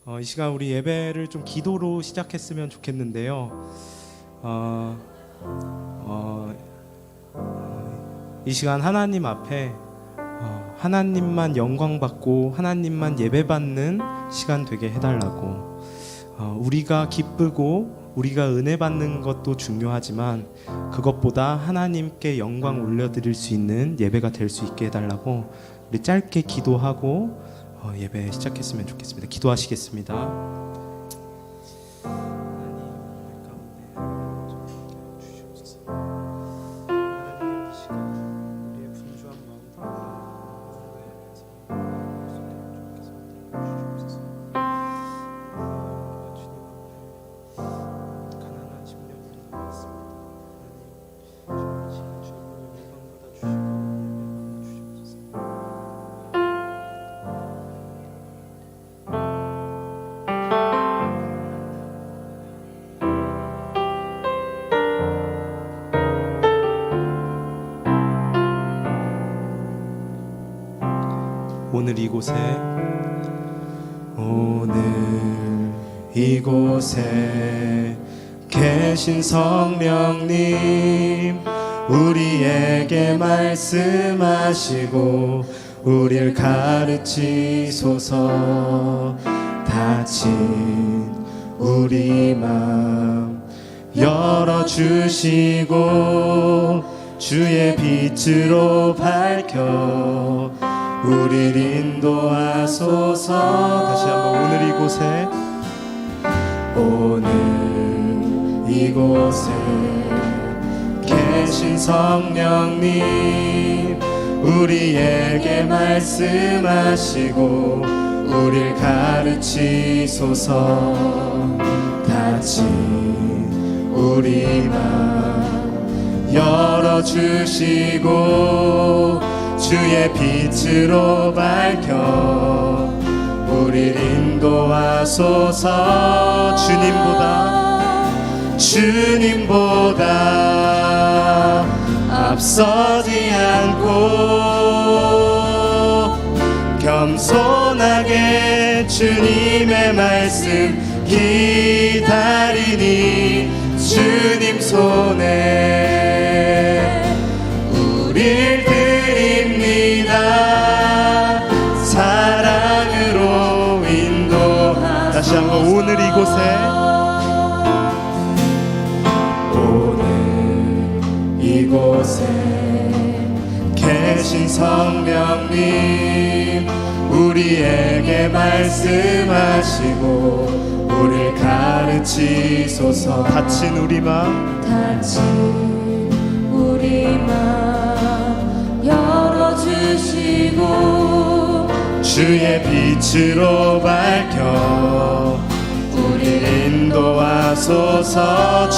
이 시간 우리 예배를 좀 기도로 시작했으면 좋겠는데요. 이 시간 하나님 앞에 하나님만 영광 받고 하나님만 예배받는 시간 되게 해달라고. 우리가 기쁘고 우리가 은혜 받는 것도 중요하지만 그것보다 하나님께 영광 올려드릴 수 있는 예배가 될 수 있게 해달라고 우리 짧게 기도하고 예배 시작했으면 좋겠습니다. 기도하시겠습니다. 오늘 이곳에 계신 성령님, 우리에게 말씀하시고 우리를 가르치소서. 닫힌 우리 마음 열어주시고 주의 빛으로 밝혀 우리를 인도하소서. 다시 한번 오늘 이곳에 계신 성령님, 우리에게 말씀하시고 우리를 가르치소서. 닫힌 우리 마음 열어주시고 주의 빛으로 밝혀 우리를 인도하소서. 주님보다 앞서지 않고 겸손하게 주님의 말씀 기다리니 주님 손에 우릴 드립니다. 사랑으로 인도하소서. 다시 한번 오늘 이곳에 계신 성령님, 우리에게 말씀하시고 우리를 가르치소서. 닫힌 우리 마음 열어주시고 주의 빛으로 밝혀 우리를 인도하소서.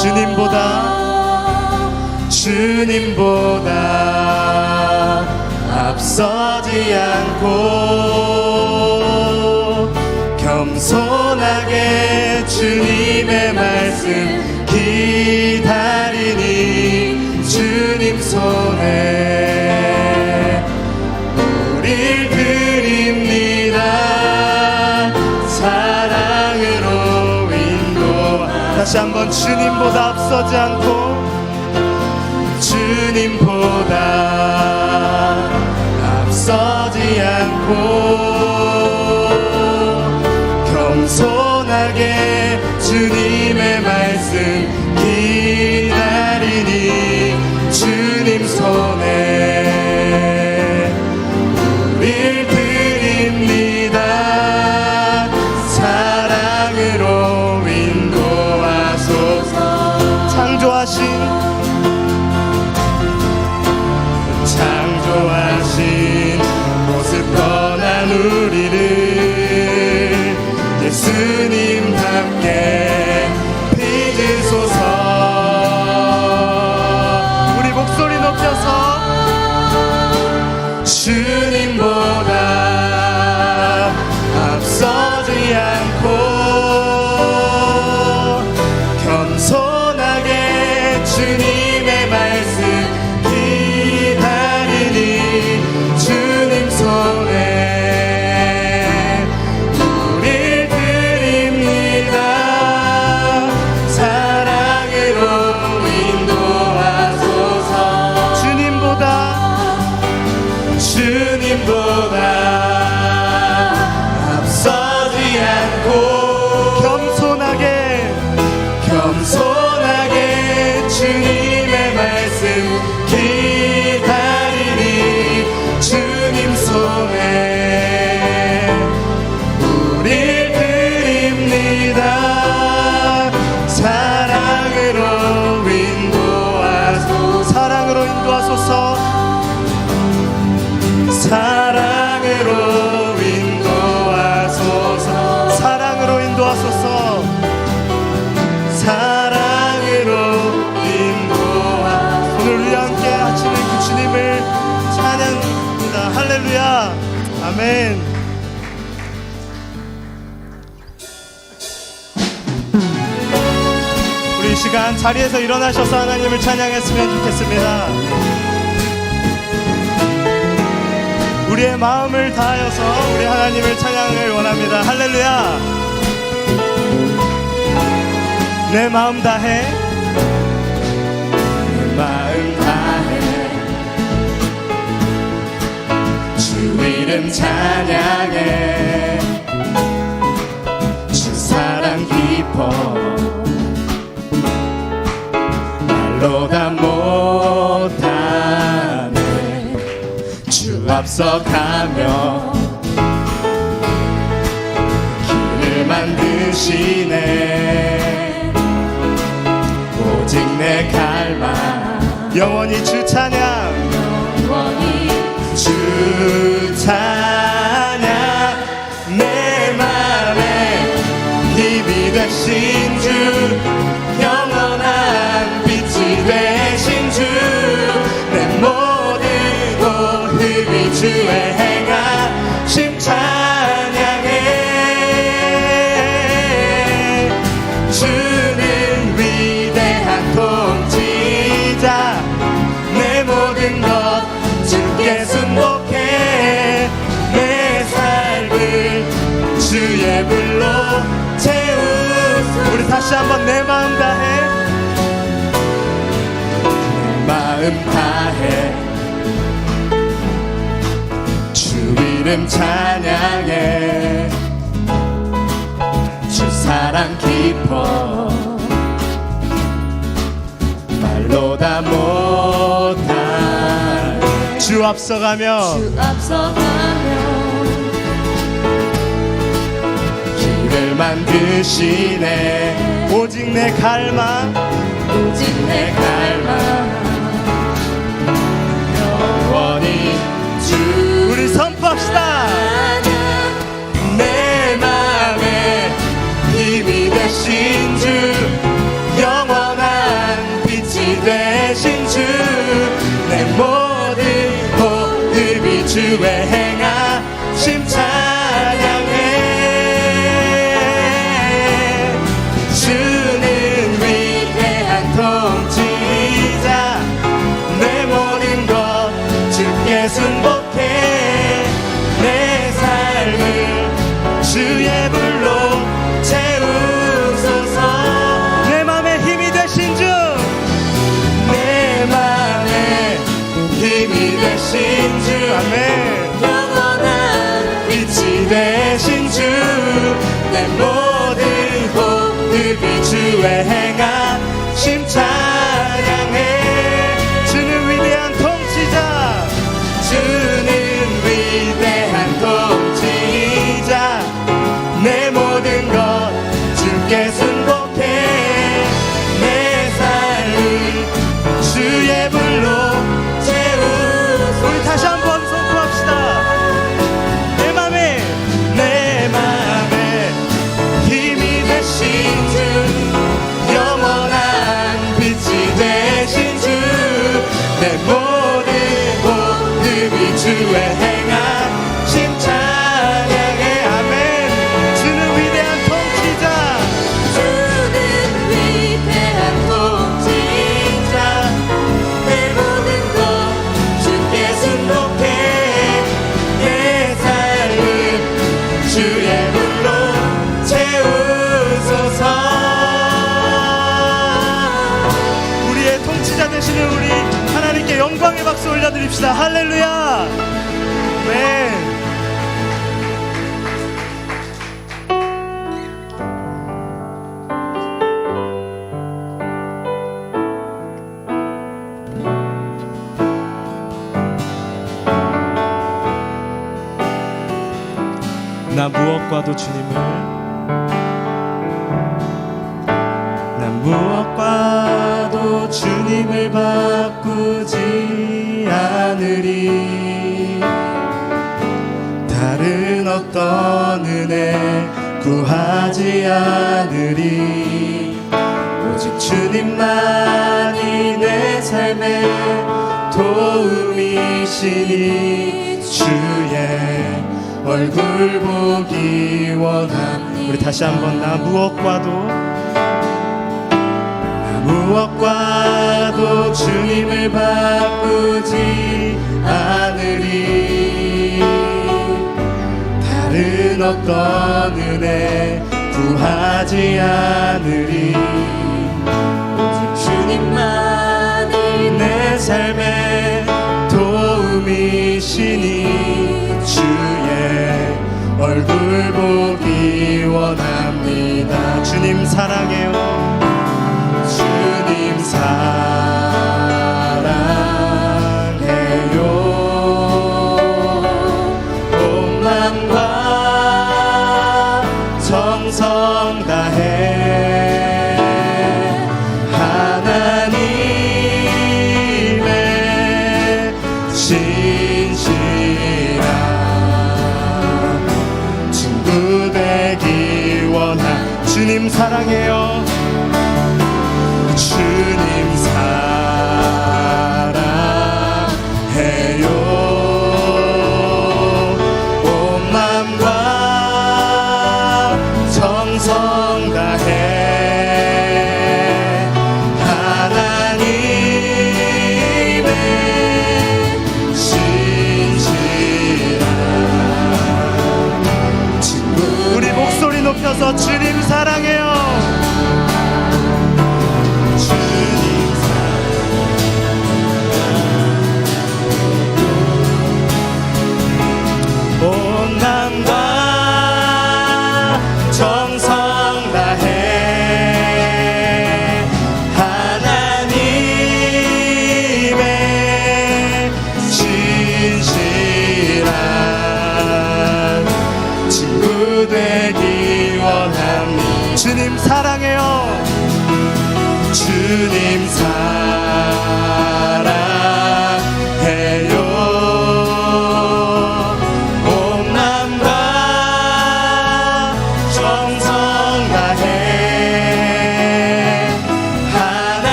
주님보다 앞서지 않고 겸손하게 주님의 말씀 기다리니 주님 손에 우릴 드립니다. 사랑으로 인도하소서. 다시 한번 주님보다 앞서지 않고 주님보다 앞서지 않고 겸손하게 주님의 말씀 기다리니 주님 손에 우릴 드립니다. 사랑으로 인도하소서. 창조하신 모습 떠난 우리를 예수님답게 할렐루야. 아멘. 우리 이 시간 자리에서 일어나셔서 하나님을 찬양했으면 좋겠습니다. 우리의 마음을 다하여서 우리 하나님을 찬양을 원합니다. 할렐루야. 내 마음 다해, 내 마음 다해, 주 이름 찬양해, 주 사랑 깊어 말로 다 못하네. 주 앞서가며 길을 만드시네. 오직 내 갈망 영원히 주 찬양, 영원히 주 찬양. 내 맘에 힘이 되신 주, 영원한 빛이 되신 주, 내 모든 호흡이 주의 행하심 찬양해. 주는 위대한 통치자, 내 모든 것 주께 순복해. 내 삶을 주의 불로 채우소. 우리 다시 한번 내 마음 다해, 내 마음 다해, 주 이름 찬양해. 주 사랑 깊어 말로 다 못할. 주 앞서가며, 주 앞서가며 길을 만드시네. 오직 내 갈망, 오직 내 갈망 영원히 주. 우리 선포합시다. 내 맘에 힘이 되신 주, 영원한 빛이 되신 주, 내 모든 호흡이 주의 행하심 찬양해. 주는 위대한 통치자, 내 모든 것 주께 순복해. 내 삶을 주의 불로 채우소서. 내 맘에 힘이 되신 주, 내 맘에 힘이 되신 주, 아멘. 영원한 빛이 되신 주, 내 모든 호흡이 주의 행하심 찬양해. 주는 위대한 통치자, 주는 위대한 통치자, 내 모든 것 주께 순복해. 내 삶을 주의 불로 채우소. 우리 다시 한번 선포합시다. 내 맘에 힘이 되신 주, 영원한 빛이 되신 주, 내 모든 호흡이 주의 행하심 찬양해. 아멘. 주는 위대한 통치자, 주는 위대한 통치자, 내 모든 것 주께 순복해. 내 삶을 주의 불로 채우소서. 우리의 통치자 되시는 우리 하나님께 영광의 박수 올려드립시다. 할렐루야. 네. 나 무엇과도 주님을, 나 무엇과도 주님을 바꾸지 않으리. 다른 어떤 은혜 구하지 않으리. 오직 주님만이 내 삶의 도움이시니 주의 얼굴 보기 원합니다. 우리 다시 한번 나 무엇과도 주님을 바꾸지 않으리. 다른 어떤 은혜 구하지 않으리. 오직 주님만이 내 삶의 도움이시니 주의 얼굴 보기 원합니다. 주님 사랑해요. 주님 사랑해요. 온 맘과 정성 다해 하나님의 진실한 친구 되기 원한 주님 사랑해요. 주님 사랑해요. 온 맘과 정성 다해 하나님의 신실한 친구. 우리 목소리 높여서 주님 사랑해요. 온 맘과 정성 다해 하나님의 진실한 친구 되기 원합니다. 주님 사랑해요. 주님 사랑해요.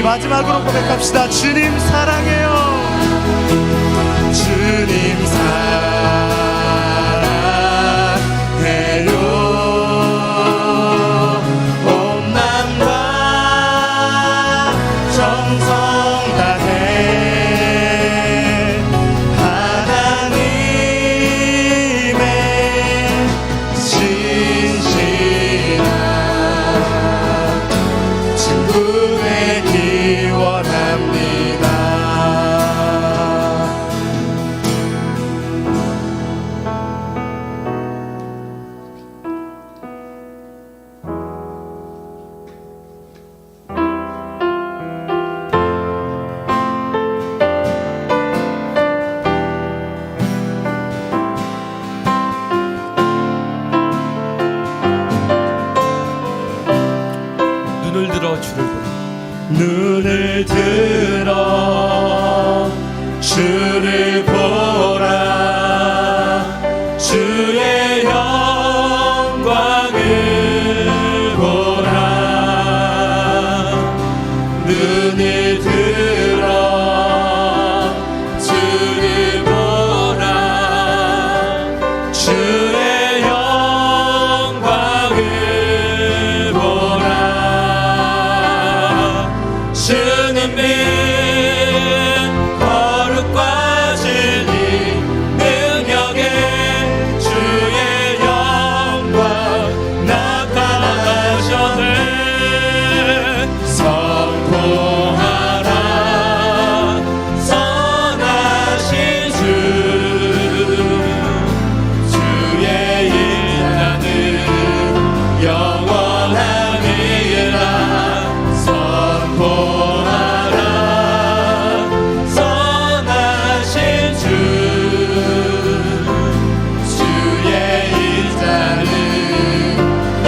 마지막으로 고백합시다. 주님 사랑해요. 주님 사랑해요. 온 맘과 정성 다해 하나님의 진실한 친구 되기 원합니다. 눈을 들어 주를 보라. 눈을 들어 주를 보라. 주의 영광을 보라. 눈을 들어 주를 보라. 주의 영광을 보라. 주는 빛 거룩과 진리 능력의 주의 영광 나타나셨네. 선포하라 선하신 주. 주의 인자는 영원함이라. 선포하라 선하신 주. 주의 인자는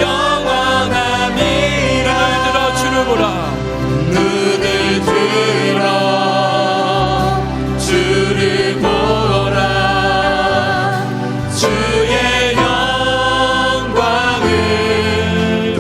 영원함이라. 눈을 들어 주를 보라. 눈을 들어 주를 보라. 주의 영광을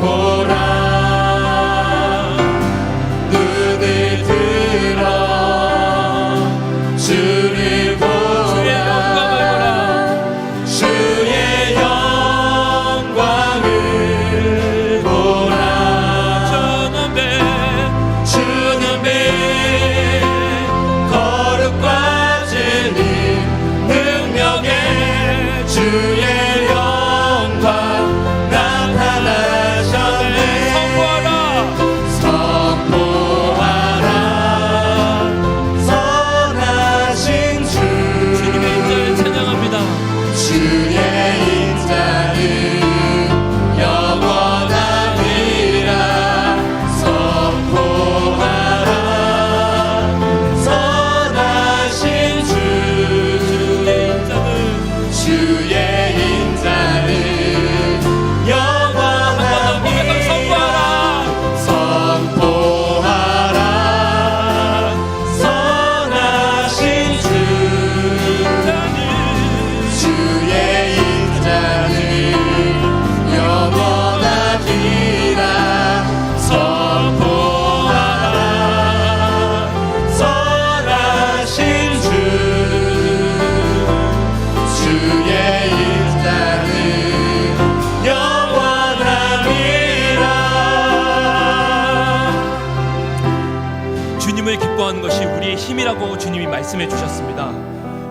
주님을 기뻐하는 것이 우리의 힘이라고 주님이 말씀해 주셨습니다.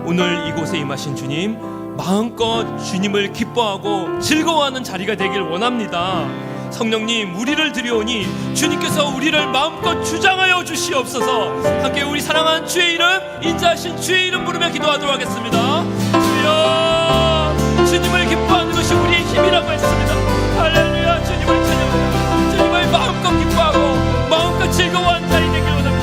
오늘 이곳에 임하신 주님, 마음껏 주님을 기뻐하고 즐거워하는 자리가 되길 원합니다. 성령님, 우리를 들여오니 주님께서 우리를 마음껏 주장하여 주시옵소서. 함께 우리 사랑하는 주의 이름, 인자하신 주의 이름 부르며 기도하도록 하겠습니다. 주여, 주님을 기뻐하는 것이 우리의 힘이라고 했습니다. 할렐루야. 주님을 찬양합니다. 주님을 마음껏 기뻐하고 마음껏 즐거워하는 자리 되길 원합니다.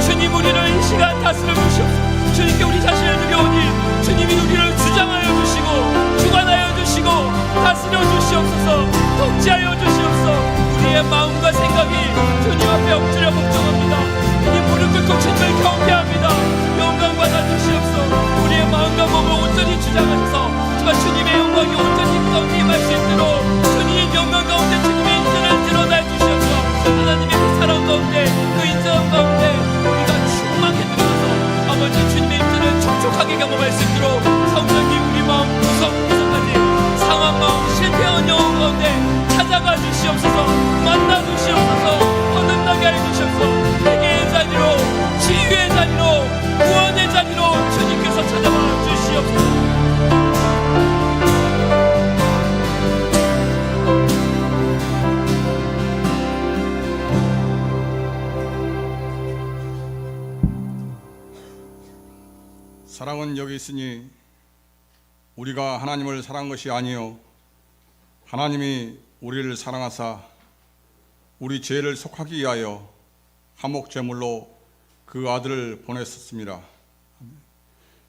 주님, 우리를 이 시간 다스려 주시옵소서. 주님께 우리 자신을 드려오니 주님이 우리를 주장하여 주시고 주관하여 주시고 다스려 주시옵소서. 통치하여 주시옵소서. 우리의 마음과 생각이 주님 앞에 엎드려 복종합니다. 이 무릎 꿇고 주님을 경배합니다. 영광 받아 주시옵소서. 우리의 마음과 몸을 온전히 주장하셔서 주가 주님의 영광이 온전히 가운데 임할 수 있도록 주님 영광 가운데 주님의 인자를 드러내 주시옵소서. 하나님의 그 사랑 가운데 그 인자함 가운데 우리가 충만히 들어서 아버지 주님의 인자를 촉촉하게 경험할 수 있도록 성령님 우리 마음 구석구석까지 상한 마음 실패한 영혼 가운데 찾아가 주시옵소서. 만나 주시옵소서. 거듭나게 해 주시옵소서. 회개의 자리로, 치유의 자리로, 구원의 자리로 주님께서 찾아와 주시옵소서. 사랑은 여기 있으니 우리가 하나님을 사랑한 것이 아니요 하나님이 우리를 사랑하사 우리 죄를 속하기 위하여 화목 제물로 그 아들을 보냈었습니다.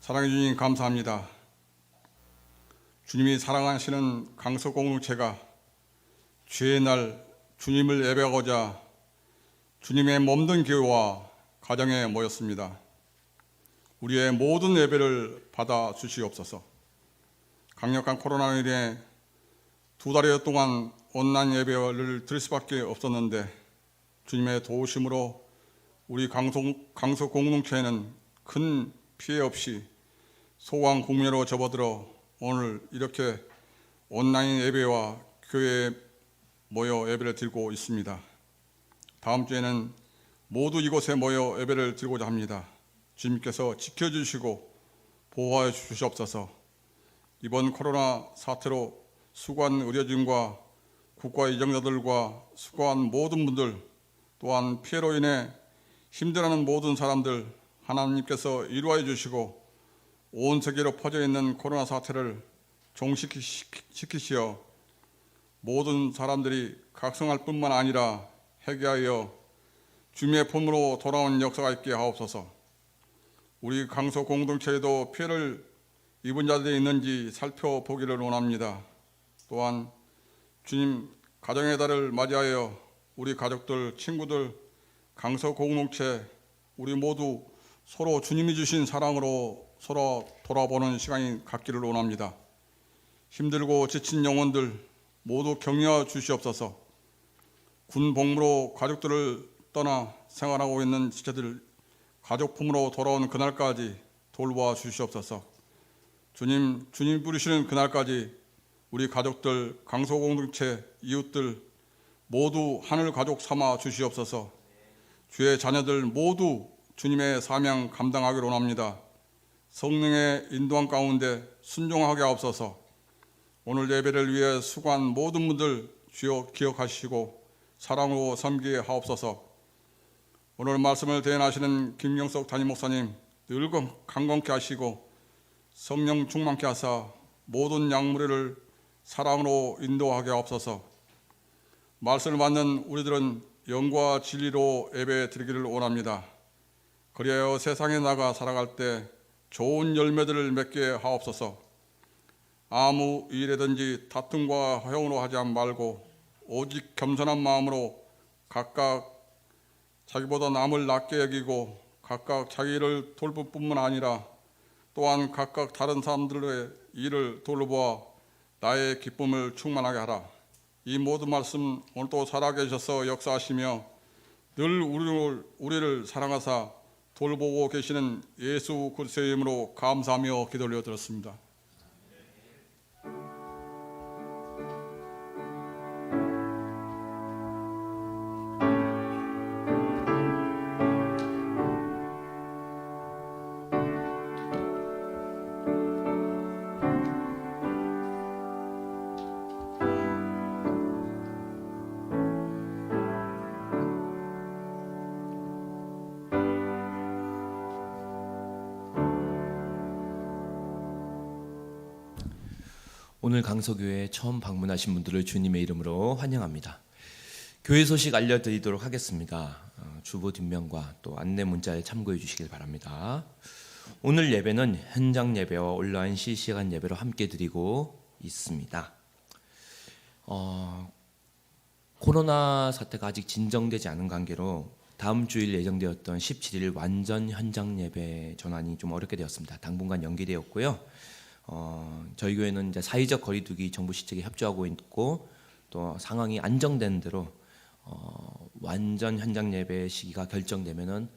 사랑해 주님 감사합니다. 주님이 사랑하시는 강서 공동체가 죄의 날 주님을 예배하고자 주님의 몸된 교회와 가정에 모였습니다. 우리의 모든 예배를 받아 주시옵소서. 강력한 코로나로 인해 2달여 동안 온라인 예배를 드릴 수밖에 없었는데 주님의 도우심으로 우리 강서 공동체에는 큰 피해 없이 소강 국면으로 접어들어 오늘 이렇게 온라인 예배와 교회에 모여 예배를 드리고 있습니다. 다음 주에는 모두 이곳에 모여 예배를 드리고자 합니다. 주님께서 지켜주시고 보호하여 주시옵소서. 이번 코로나 사태로 수고한 의료진과 국가 이정자들과 수고한 모든 분들, 또한 피해로 인해 힘들어하는 모든 사람들 하나님께서 이루어 주시고 온 세계로 퍼져 있는 코로나 사태를 종식시키시어 모든 사람들이 각성할 뿐만 아니라 회개하여 주님의 품으로 돌아온 역사가 있게 하옵소서. 우리 강서 공동체에도 피해를 입은 자들이 있는지 살펴보기를 원합니다. 또한 주님 가정의 달을 맞이하여 우리 가족들, 친구들, 강서 공동체 우리 모두 서로 주님이 주신 사랑으로 서로 돌아보는 시간이 갖기를 원합니다. 힘들고 지친 영혼들 모두 격려해 주시옵소서. 군 복무로 가족들을 떠나 생활하고 있는 지체들 가족 품으로 돌아온 그날까지 돌보아 주시옵소서. 주님 부르시는 그날까지 우리 가족들, 강서 공동체, 이웃들 모두 하늘 가족 삼아 주시옵소서. 주의 자녀들 모두 주님의 사명 감당하기로 원합니다. 성령의 인도함 가운데 순종하게 하옵소서. 오늘 예배를 위해 수고한 모든 분들 주여 기억하시고 사랑으로 섬기게 하옵소서. 오늘 말씀을 대행하시는 김영석 담임 목사님 늘 강건케 하시고 성령 충만케 하사 모든 양무리를 사랑으로 인도하게 하옵소서. 말씀을 받는 우리들은 영과 진리로 예배 드리기를 원합니다. 그리하여 세상에 나가 살아갈 때 좋은 열매들을 맺게 하옵소서. 아무 일이든지 다툼과 허용으로 하지 말고 오직 겸손한 마음으로 각각 자기보다 남을 낮게 여기고 각각 자기를 돌볼 뿐만 아니라 또한 각각 다른 사람들의 일을 돌보아 나의 기쁨을 충만하게 하라. 이 모든 말씀 오늘도 살아계셔서 역사하시며 늘 우리를 사랑하사 돌보고 계시는 예수 그리스도의 이름으로 감사하며 기도 올려드렸습니다. 오늘 강서교회에 처음 방문하신 분들을 주님의 이름으로 환영합니다. 교회 소식 알려드리도록 하겠습니다. 주보 뒷면과 또 안내 문자에 참고해 주시길 바랍니다. 오늘 예배는 현장 예배와 온라인 실시간 예배로 함께 드리고 있습니다. 코로나 사태가 아직 진정되지 않은 관계로 다음 주일 예정되었던 17일 완전 현장 예배 전환이 좀 어렵게 되었습니다. 당분간 연기되었고요. 저희 교회는 이제 사회적 거리두기 정부 시책에 협조하고 있고 또 상황이 안정된 대로 완전 현장 예배 시기가 결정되면은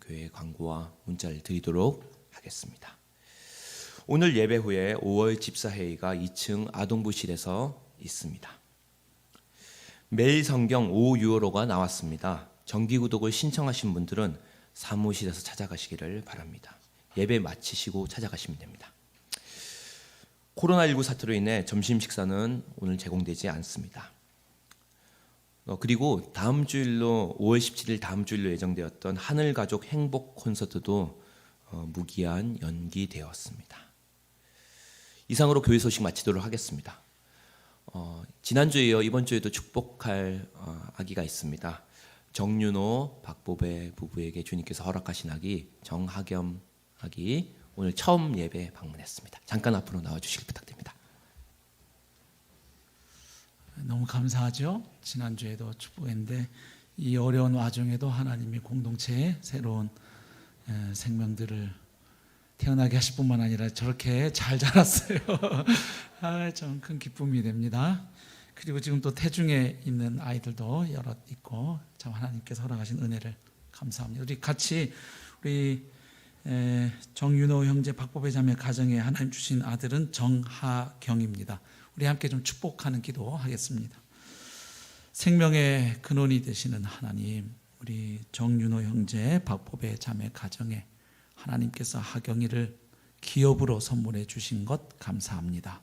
교회 광고와 문자를 드리도록 하겠습니다. 오늘 예배 후에 5월 집사회의가 2층 아동부실에서 있습니다. 매일 성경 5유로가 나왔습니다. 정기 구독을 신청하신 분들은 사무실에서 찾아가시기를 바랍니다. 예배 마치시고 찾아가시면 됩니다. 코로나19 사태로 인해 점심 식사는 오늘 제공되지 않습니다. 그리고 다음 주일로 5월 17일 다음 주일로 예정되었던 하늘가족 행복 콘서트도 무기한 연기되었습니다. 이상으로 교회 소식 마치도록 하겠습니다. 지난주에 이어 이번 주에도 축복할 아기가 있습니다. 정윤호, 박보배 부부에게 주님께서 허락하신 아기 정하겸 아기 오늘 처음 예배 방문했습니다. 잠깐 앞으로 나와주시길 부탁드립니다. 너무 감사하죠. 지난주에도 축복했는데 이 어려운 와중에도 하나님이 공동체에 새로운 생명들을 태어나게 하실 뿐만 아니라 저렇게 잘 자랐어요. 좀 큰 기쁨이 됩니다. 그리고 지금 또 태중에 있는 아이들도 여럿 있고 참 하나님께서 허락하신 은혜를 감사합니다. 우리 같이 우리 정윤호 형제 박보배 자매 가정에 하나님 주신 아들은 정하경입니다. 우리 함께 좀 축복하는 기도하겠습니다. 생명의 근원이 되시는 하나님, 우리 정윤호 형제 박보배 자매 가정에 하나님께서 하경이를 기업으로 선물해 주신 것 감사합니다.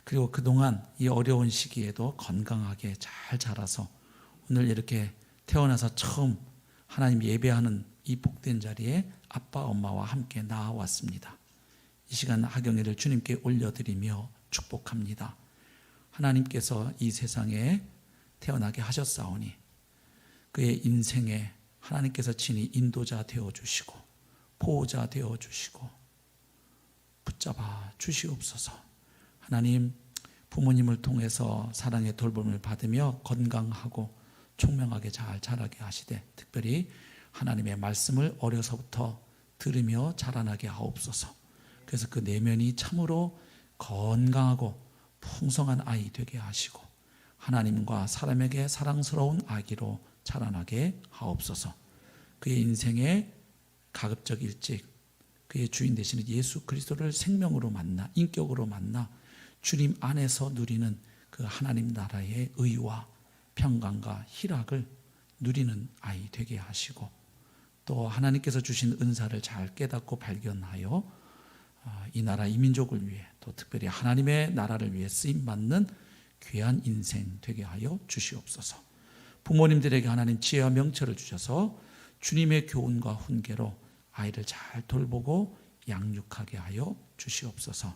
그리고 그동안 이 어려운 시기에도 건강하게 잘 자라서 오늘 이렇게 태어나서 처음 하나님 예배하는 이 복된 자리에 아빠 엄마와 함께 나와왔습니다. 이 시간 하경이를 주님께 올려드리며 축복합니다. 하나님께서 이 세상에 태어나게 하셨사오니 그의 인생에 하나님께서 친히 인도자 되어주시고 보호자 되어주시고 붙잡아 주시옵소서. 하나님, 부모님을 통해서 사랑의 돌봄을 받으며 건강하고 총명하게 잘 자라게 하시되 특별히 하나님의 말씀을 어려서부터 들으며 자라나게 하옵소서. 그래서 그 내면이 참으로 건강하고 풍성한 아이 되게 하시고 하나님과 사람에게 사랑스러운 아기로 자라나게 하옵소서. 그의 인생에 가급적 일찍 그의 주인 되시는 예수 그리스도를 생명으로 만나 인격으로 만나 주님 안에서 누리는 그 하나님 나라의 의와 평강과 희락을 누리는 아이 되게 하시고 또 하나님께서 주신 은사를 잘 깨닫고 발견하여 이 나라 이 민족을 위해 또 특별히 하나님의 나라를 위해 쓰임받는 귀한 인생 되게 하여 주시옵소서. 부모님들에게 하나님 지혜와 명철을 주셔서 주님의 교훈과 훈계로 아이를 잘 돌보고 양육하게 하여 주시옵소서.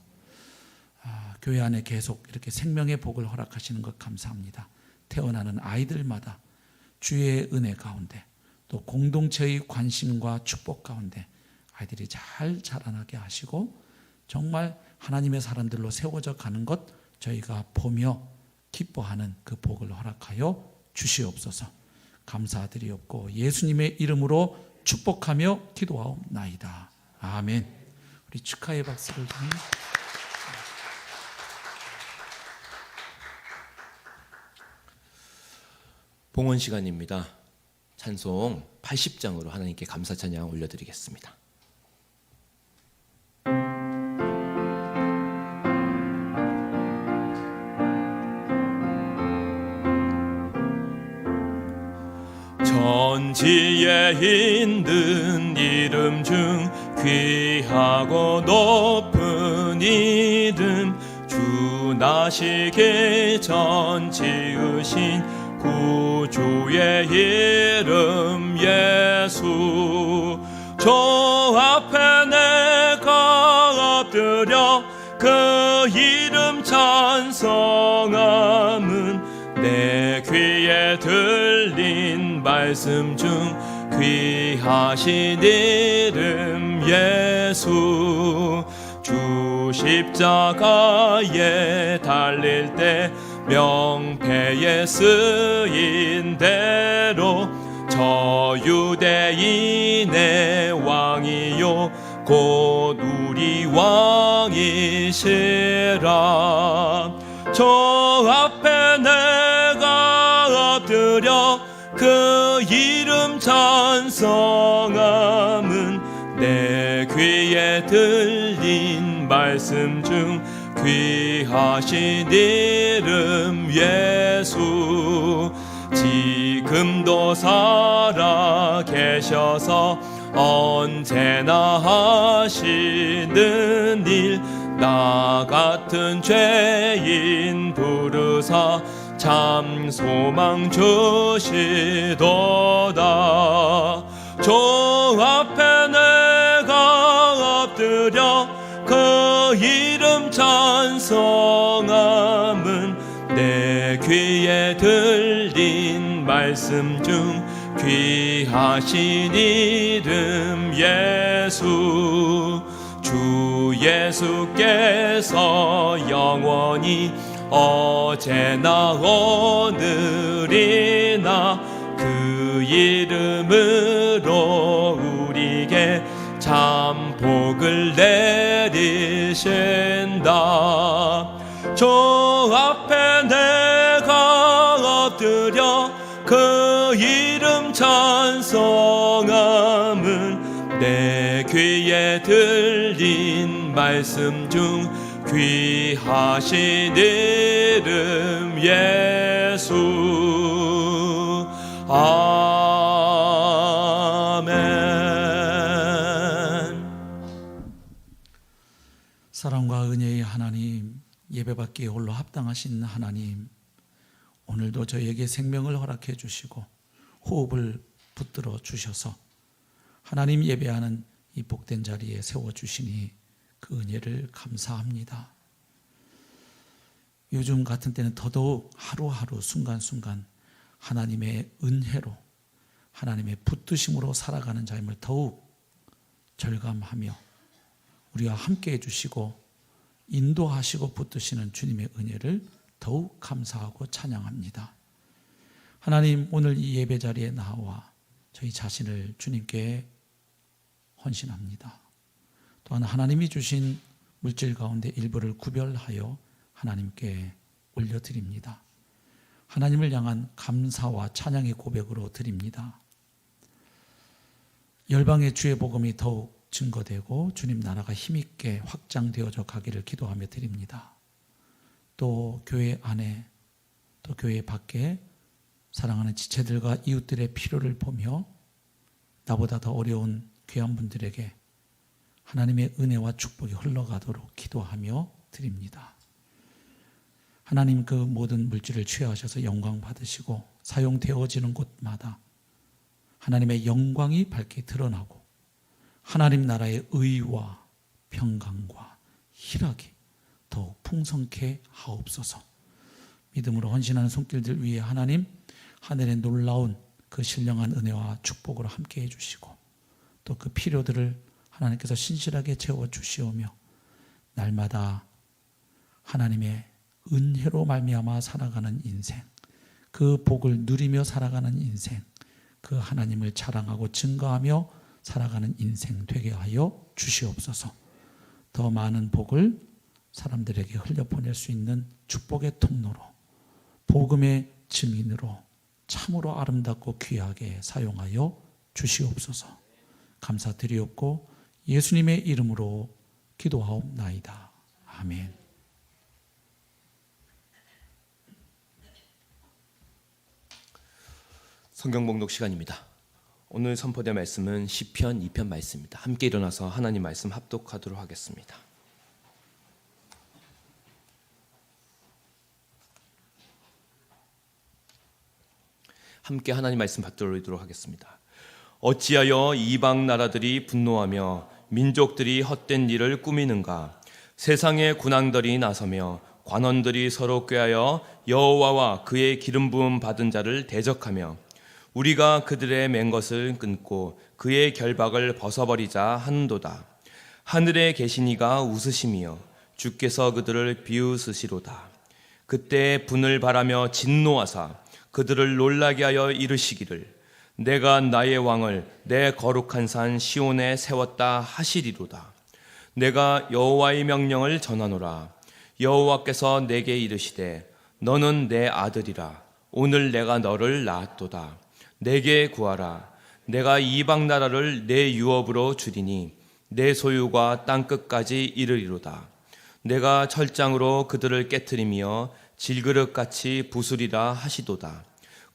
교회 안에 계속 이렇게 생명의 복을 허락하시는 것 감사합니다. 태어나는 아이들마다 주의 은혜 가운데 또 공동체의 관심과 축복 가운데 아이들이 잘 자라나게 하시고 정말 하나님의 사람들로 세워져 가는 것 저희가 보며 기뻐하는 그 복을 허락하여 주시옵소서. 감사드리옵고 예수님의 이름으로 축복하며 기도하옵나이다. 아멘. 우리 축하의 박수를 드립니다. 봉헌 시간입니다. 찬송 80장으로 하나님께 감사 찬양 올려드리겠습니다. 천지에 있는 이름 중 귀하고 높은 이름 주 나시기 전 지으신 구주의 이름 예수 저 앞에 내가 엎드려 그 이름 참 귀에 들린 말씀 중 귀하신 이름 예수. 주 십자가에 달릴 때 명패에 쓰인 대로 저 유대인의 왕이요 곧 우리 왕이시라. 저 앞에 내가 엎드려 그 이름 찬송함은 내 귀에 들린 말씀 중 귀하신 이름 예수. 지금도 살아 계셔서 언제나 하시는 일, 나 같은 죄인 부르사 참 소망 주시도다. 저 앞에 내가 엎드려 그 이름 찬송함은 내 귀에 들린 말씀 중 귀하신 이름 예수. 주 예수께서 영원히 어제나 오늘이나 그 이름으로 우리에게 참 복을 내리신다. 저 앞에 내가 엎드려 그 이름 찬송함은 내 귀에 들린 말씀 중 귀하신 이름 예수. 아멘. 사랑과 은혜의 하나님, 예배받기에 홀로 합당하신 하나님, 오늘도 저희에게 생명을 허락해 주시고 호흡을 붙들어 주셔서 하나님 예배하는 이 복된 자리에 세워주시니 그 은혜를 감사합니다. 요즘 같은 때는 더더욱 하루하루 순간순간 하나님의 은혜로, 하나님의 붙드심으로 살아가는 자임을 더욱 절감하며 우리와 함께 해주시고 인도하시고 붙드시는 주님의 은혜를 더욱 감사하고 찬양합니다. 하나님, 오늘 이 예배 자리에 나와 저희 자신을 주님께 헌신합니다. 또한 하나님이 주신 물질 가운데 일부를 구별하여 하나님께 올려드립니다. 하나님을 향한 감사와 찬양의 고백으로 드립니다. 열방의 주의 복음이 더욱 증거되고 주님 나라가 힘있게 확장되어져 가기를 기도하며 드립니다. 또 교회 안에 또 교회 밖에 사랑하는 지체들과 이웃들의 필요를 보며 나보다 더 어려운 귀한 분들에게 하나님의 은혜와 축복이 흘러가도록 기도하며 드립니다. 하나님, 그 모든 물질을 취하셔서 영광 받으시고 사용되어지는 곳마다 하나님의 영광이 밝게 드러나고 하나님 나라의 의와 평강과 희락이 더욱 풍성케 하옵소서. 믿음으로 헌신하는 손길들 위에 하나님, 하늘의 놀라운 그 신령한 은혜와 축복으로 함께 해주시고 또 그 필요들을 하나님께서 신실하게 채워주시오며 날마다 하나님의 은혜로 말미암아 살아가는 인생, 그 복을 누리며 살아가는 인생, 그 하나님을 자랑하고 증거하며 살아가는 인생 되게 하여 주시옵소서. 더 많은 복을 사람들에게 흘려보낼 수 있는 축복의 통로로, 복음의 증인으로 참으로 아름답고 귀하게 사용하여 주시옵소서. 감사드리옵고 예수님의 이름으로 기도하옵나이다. 아멘. 성경 봉독 시간입니다. 오늘 선포될 말씀은 시편 2편 말씀입니다. 함께 일어나서 하나님 말씀 합독하도록 하겠습니다. 함께 하나님 말씀 받들어보도록 하겠습니다. 어찌하여 이방 나라들이 분노하며 민족들이 헛된 일을 꾸미는가? 세상의 군왕들이 나서며 관원들이 서로 꾀하여 여호와와 그의 기름 부음 받은 자를 대적하며 우리가 그들의 맨 것을 끊고 그의 결박을 벗어버리자 하는도다. 하늘에 계신 이가 웃으시며 주께서 그들을 비웃으시로다. 그때 분을 바라며 진노하사 그들을 놀라게 하여 이르시기를 내가 나의 왕을 내 거룩한 산 시온에 세웠다 하시리로다. 내가 여호와의 명령을 전하노라. 여호와께서 내게 이르시되 너는 내 아들이라. 오늘 내가 너를 낳았도다. 내게 구하라. 내가 이방 나라를 내 유업으로 주리니 내 소유가 땅끝까지 이르리로다. 내가 철장으로 그들을 깨트리며 질그릇같이 부수리라 하시도다.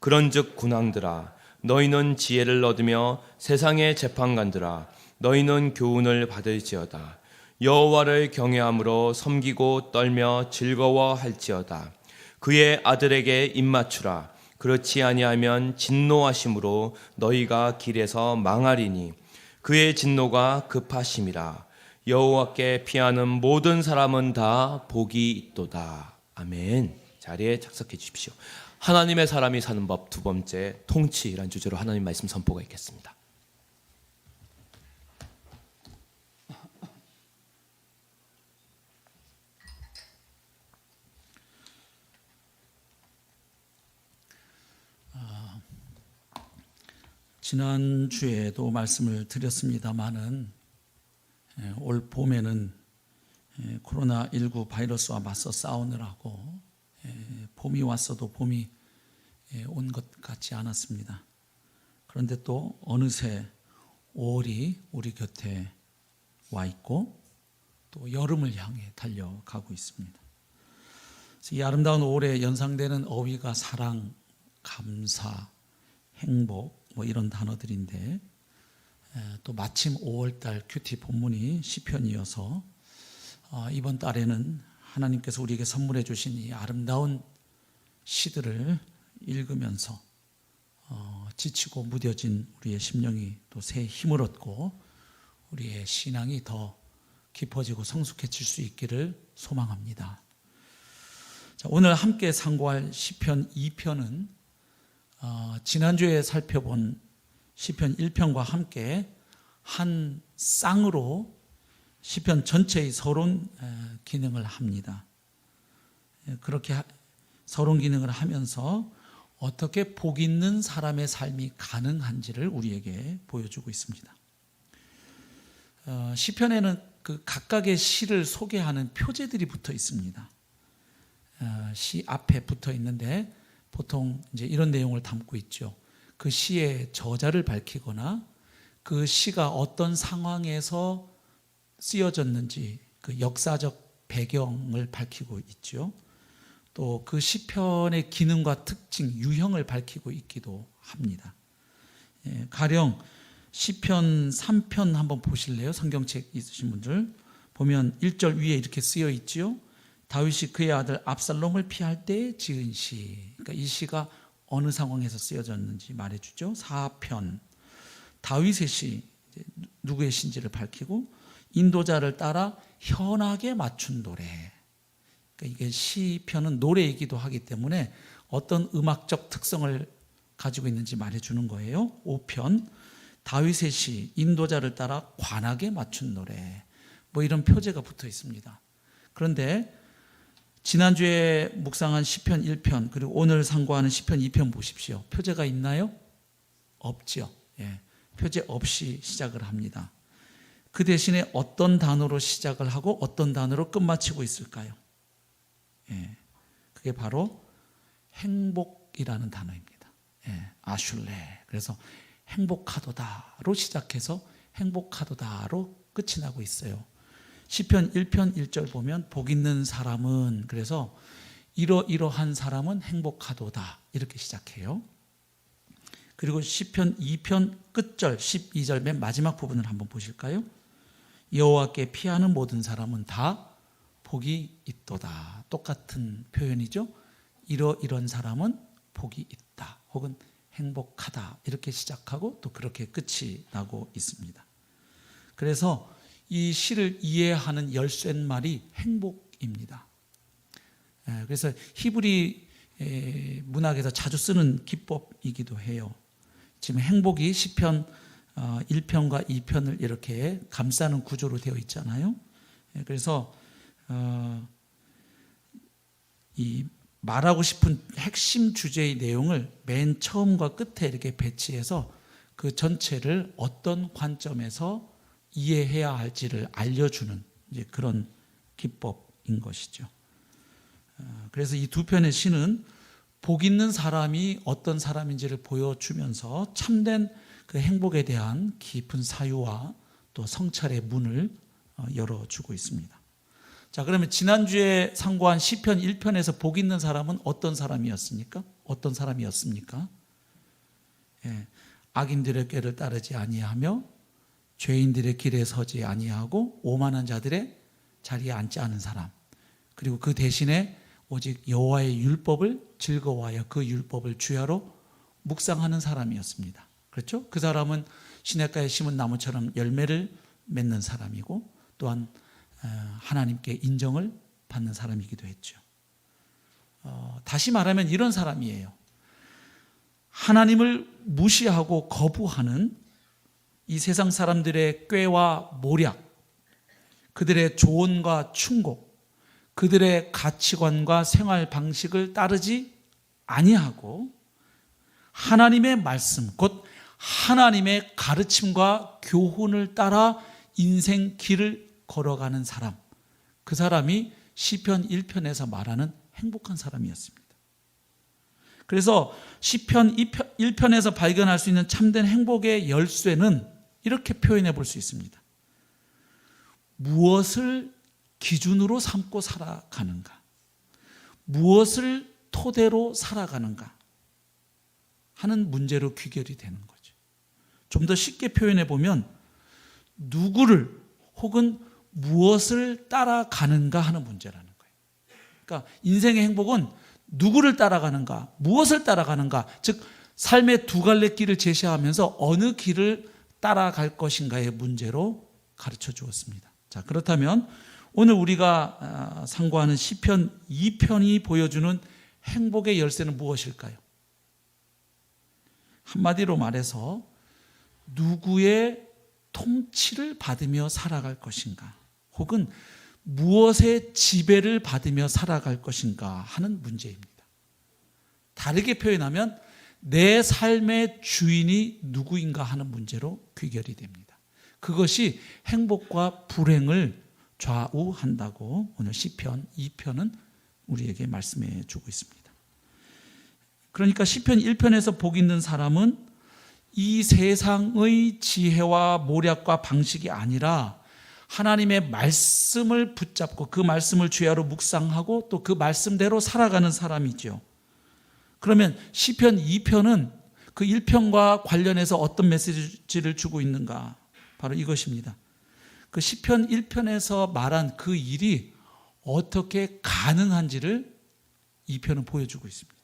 그런즉 군왕들아 너희는 지혜를 얻으며 세상의 재판관들아 너희는 교훈을 받을지어다. 여호와를 경외함으로 섬기고 떨며 즐거워할지어다. 그의 아들에게 입맞추라. 그렇지 아니하면 진노하심으로 너희가 길에서 망하리니 그의 진노가 급하심이라. 여호와께 피하는 모든 사람은 다 복이 있도다. 아멘. 자리에 착석해 주십시오. 하나님의 사람이 사는 법 두 번째, 통치라는 주제로 하나님 말씀 선포가 있겠습니다. 지난주에도 말씀을 드렸습니다마는 올 봄에는 코로나19 바이러스와 맞서 싸우느라고 봄이 왔어도 봄이 온 것 같지 않았습니다. 그런데 또 어느새 5월이 우리 곁에 와 있고 또 여름을 향해 달려가고 있습니다. 이 아름다운 5월에 연상되는 어휘가 사랑, 감사, 행복 뭐 이런 단어들인데 또 마침 5월달 큐티 본문이 시편이어서 이번 달에는 하나님께서 우리에게 선물해 주신 이 아름다운 시들을 읽으면서 지치고 무뎌진 우리의 심령이 또 새 힘을 얻고 우리의 신앙이 더 깊어지고 성숙해질 수 있기를 소망합니다. 자, 오늘 함께 상고할 시편 2편은 지난주에 살펴본 시편 1편과 함께 한 쌍으로 시편 전체의 서론 기능을 합니다. 그렇게 서론 기능을 하면서 어떻게 복 있는 사람의 삶이 가능한지를 우리에게 보여주고 있습니다. 시편에는 그 각각의 시를 소개하는 표제들이 붙어 있습니다. 시 앞에 붙어 있는데 보통 이제 이런 내용을 담고 있죠. 그 시의 저자를 밝히거나 그 시가 어떤 상황에서 쓰여졌는지 그 역사적 배경을 밝히고 있죠. 또 그 시편의 기능과 특징, 유형을 밝히고 있기도 합니다. 가령 시편 3편 한번 보실래요? 성경책 있으신 분들 보면 1절 위에 이렇게 쓰여 있지요. 다윗이 그의 아들 압살롬을 피할 때 지은 시. 그러니까 이 시가 어느 상황에서 쓰여졌는지 말해주죠. 4편 다윗의 시, 누구의 시인지를 밝히고 인도자를 따라 현악에 맞춘 노래. 그러니까 이게 시편은 노래이기도 하기 때문에 어떤 음악적 특성을 가지고 있는지 말해주는 거예요. 5편 다윗의 시, 인도자를 따라 관악에 맞춘 노래. 뭐 이런 표제가 붙어 있습니다. 그런데 지난주에 묵상한 시편 1편 그리고 오늘 상고하는 시편 2편 보십시오. 표제가 있나요? 없죠. 표제 없이 시작을 합니다. 그 대신에 어떤 단어로 시작을 하고 어떤 단어로 끝마치고 있을까요? 그게 바로 행복이라는 단어입니다. 아슐레. 그래서 행복하도다로 시작해서 행복하도다로 끝이 나고 있어요. 시편 1편 1절 보면 복 있는 사람은, 그래서 이러이러한 사람은 행복하도다 이렇게 시작해요. 그리고 시편 2편 끝절 12절 맨 마지막 부분을 한번 보실까요? 여호와께 피하는 모든 사람은 다 복이 있도다. 똑같은 표현이죠. 이런 사람은 복이 있다 혹은 행복하다 이렇게 시작하고 또 그렇게 끝이 나고 있습니다. 그래서 이 시를 이해하는 열쇠말이 행복입니다. 그래서 히브리 문학에서 자주 쓰는 기법이기도 해요. 지금 행복이 시편 1편과 2편을 이렇게 감싸는 구조로 되어 있잖아요. 그래서 이 말하고 싶은 핵심 주제의 내용을 맨 처음과 끝에 이렇게 배치해서 그 전체를 어떤 관점에서 이해해야 할지를 알려주는 이제 그런 기법인 것이죠. 그래서 이 두 편의 시는 복 있는 사람이 어떤 사람인지를 보여주면서 참된 그 행복에 대한 깊은 사유와 또 성찰의 문을 열어주고 있습니다. 자, 그러면 지난주에 상고한 시편 1편에서 복 있는 사람은 어떤 사람이었습니까? 어떤 사람이었습니까? 악인들의 꾀를 따르지 아니하며 죄인들의 길에 서지 아니하고 오만한 자들의 자리에 앉지 않은 사람, 그리고 그 대신에 오직 여호와의 율법을 즐거워하여 그 율법을 주야로 묵상하는 사람이었습니다. 그렇죠? 그 사람은 시냇가에 심은 나무처럼 열매를 맺는 사람이고 또한 하나님께 인정을 받는 사람이기도 했죠. 다시 말하면 이런 사람이에요. 하나님을 무시하고 거부하는 이 세상 사람들의 꾀와 모략, 그들의 조언과 충고, 그들의 가치관과 생활 방식을 따르지 아니하고 하나님의 말씀, 곧 하나님의 가르침과 교훈을 따라 인생 길을 걸어가는 사람, 그 사람이 시편 1편에서 말하는 행복한 사람이었습니다. 그래서 시편 1편에서 발견할 수 있는 참된 행복의 열쇠는 이렇게 표현해 볼 수 있습니다. 무엇을 기준으로 삼고 살아가는가? 무엇을 토대로 살아가는가? 하는 문제로 귀결이 되는 거죠. 좀 더 쉽게 표현해 보면 누구를 혹은 무엇을 따라가는가 하는 문제라는 거예요. 그러니까 인생의 행복은 누구를 따라가는가, 무엇을 따라가는가, 즉 삶의 두 갈래 길을 제시하면서 어느 길을 따라갈 것인가의 문제로 가르쳐 주었습니다. 자, 그렇다면 오늘 우리가 상고하는 시편 2편이 보여주는 행복의 열쇠는 무엇일까요? 한마디로 말해서 누구의 통치를 받으며 살아갈 것인가, 혹은 무엇의 지배를 받으며 살아갈 것인가 하는 문제입니다. 다르게 표현하면 내 삶의 주인이 누구인가 하는 문제로 귀결이 됩니다. 그것이 행복과 불행을 좌우한다고 오늘 시편 2편은 우리에게 말씀해 주고 있습니다. 그러니까 시편 1편에서 복 있는 사람은 이 세상의 지혜와 모략과 방식이 아니라 하나님의 말씀을 붙잡고 그 말씀을 주야로 묵상하고 또 그 말씀대로 살아가는 사람이죠. 그러면 시편 2편은 그 1편과 관련해서 어떤 메시지를 주고 있는가? 바로 이것입니다. 그 시편 1편에서 말한 그 일이 어떻게 가능한지를 2편은 보여주고 있습니다.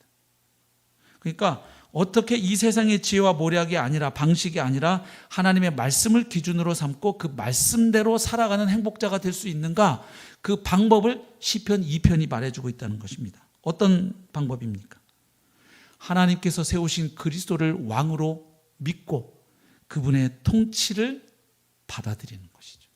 그러니까 어떻게 이 세상의 지혜와 모략이 아니라, 방식이 아니라 하나님의 말씀을 기준으로 삼고 그 말씀대로 살아가는 행복자가 될 수 있는가, 그 방법을 시편 2편이 말해주고 있다는 것입니다. 어떤 방법입니까? 하나님께서 세우신 그리스도를 왕으로 믿고 그분의 통치를 받아들이는 것이죠.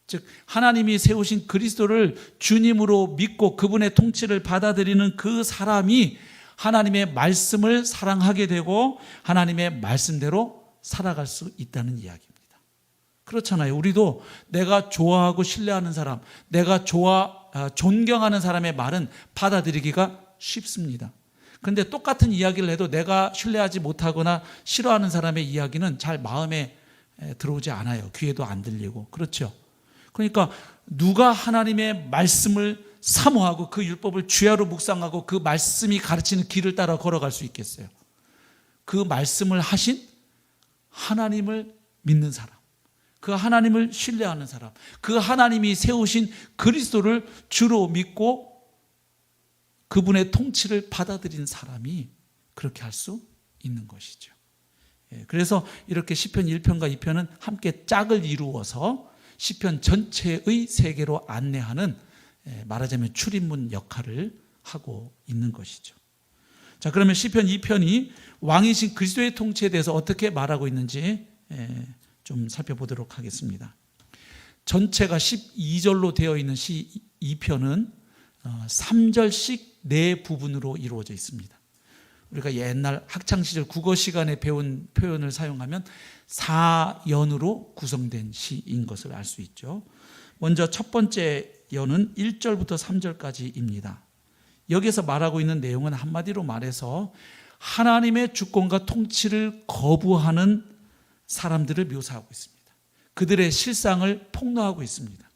즉 하나님이 세우신 그리스도를 주님으로 믿고 그분의 통치를 받아들이는 그 사람이 하나님의 말씀을 사랑하게 되고 하나님의 말씀대로 살아갈 수 있다는 이야기입니다. 그렇잖아요. 우리도 내가 좋아하고 신뢰하는 사람, 내가 존경하는 사람의 말은 받아들이기가 쉽습니다. 그런데 똑같은 이야기를 해도 내가 신뢰하지 못하거나 싫어하는 사람의 이야기는 잘 마음에 들어오지 않아요. 귀에도 안 들리고. 그렇죠. 그러니까 누가 하나님의 말씀을 사모하고 그 율법을 주야로 묵상하고 그 말씀이 가르치는 길을 따라 걸어갈 수 있겠어요? 그 말씀을 하신 하나님을 믿는 사람, 그 하나님을 신뢰하는 사람, 그 하나님이 세우신 그리스도를 주로 믿고 그분의 통치를 받아들인 사람이 그렇게 할 수 있는 것이죠. 그래서 이렇게 시편 1편과 2편은 함께 짝을 이루어서 시편 전체의 세계로 안내하는 말하자면 출입문 역할을 하고 있는 것이죠. 자, 그러면 시편 2편이 왕이신 그리스도의 통치에 대해서 어떻게 말하고 있는지 좀 살펴보도록 하겠습니다. 전체가 12절로 되어 있는 시 2편은 3절씩 4부분으로 이루어져 있습니다. 우리가 옛날 학창시절 국어 시간에 배운 표현을 사용하면 4연으로 구성된 시인 것을 알 수 있죠. 먼저 첫 번째 연은 1절부터 3절까지입니다. 여기서 말하고 있는 내용은 한마디로 말해서 하나님의 주권과 통치를 거부하는 사람들을 묘사하고 있습니다. 그들의 실상을 폭로하고 있습니다.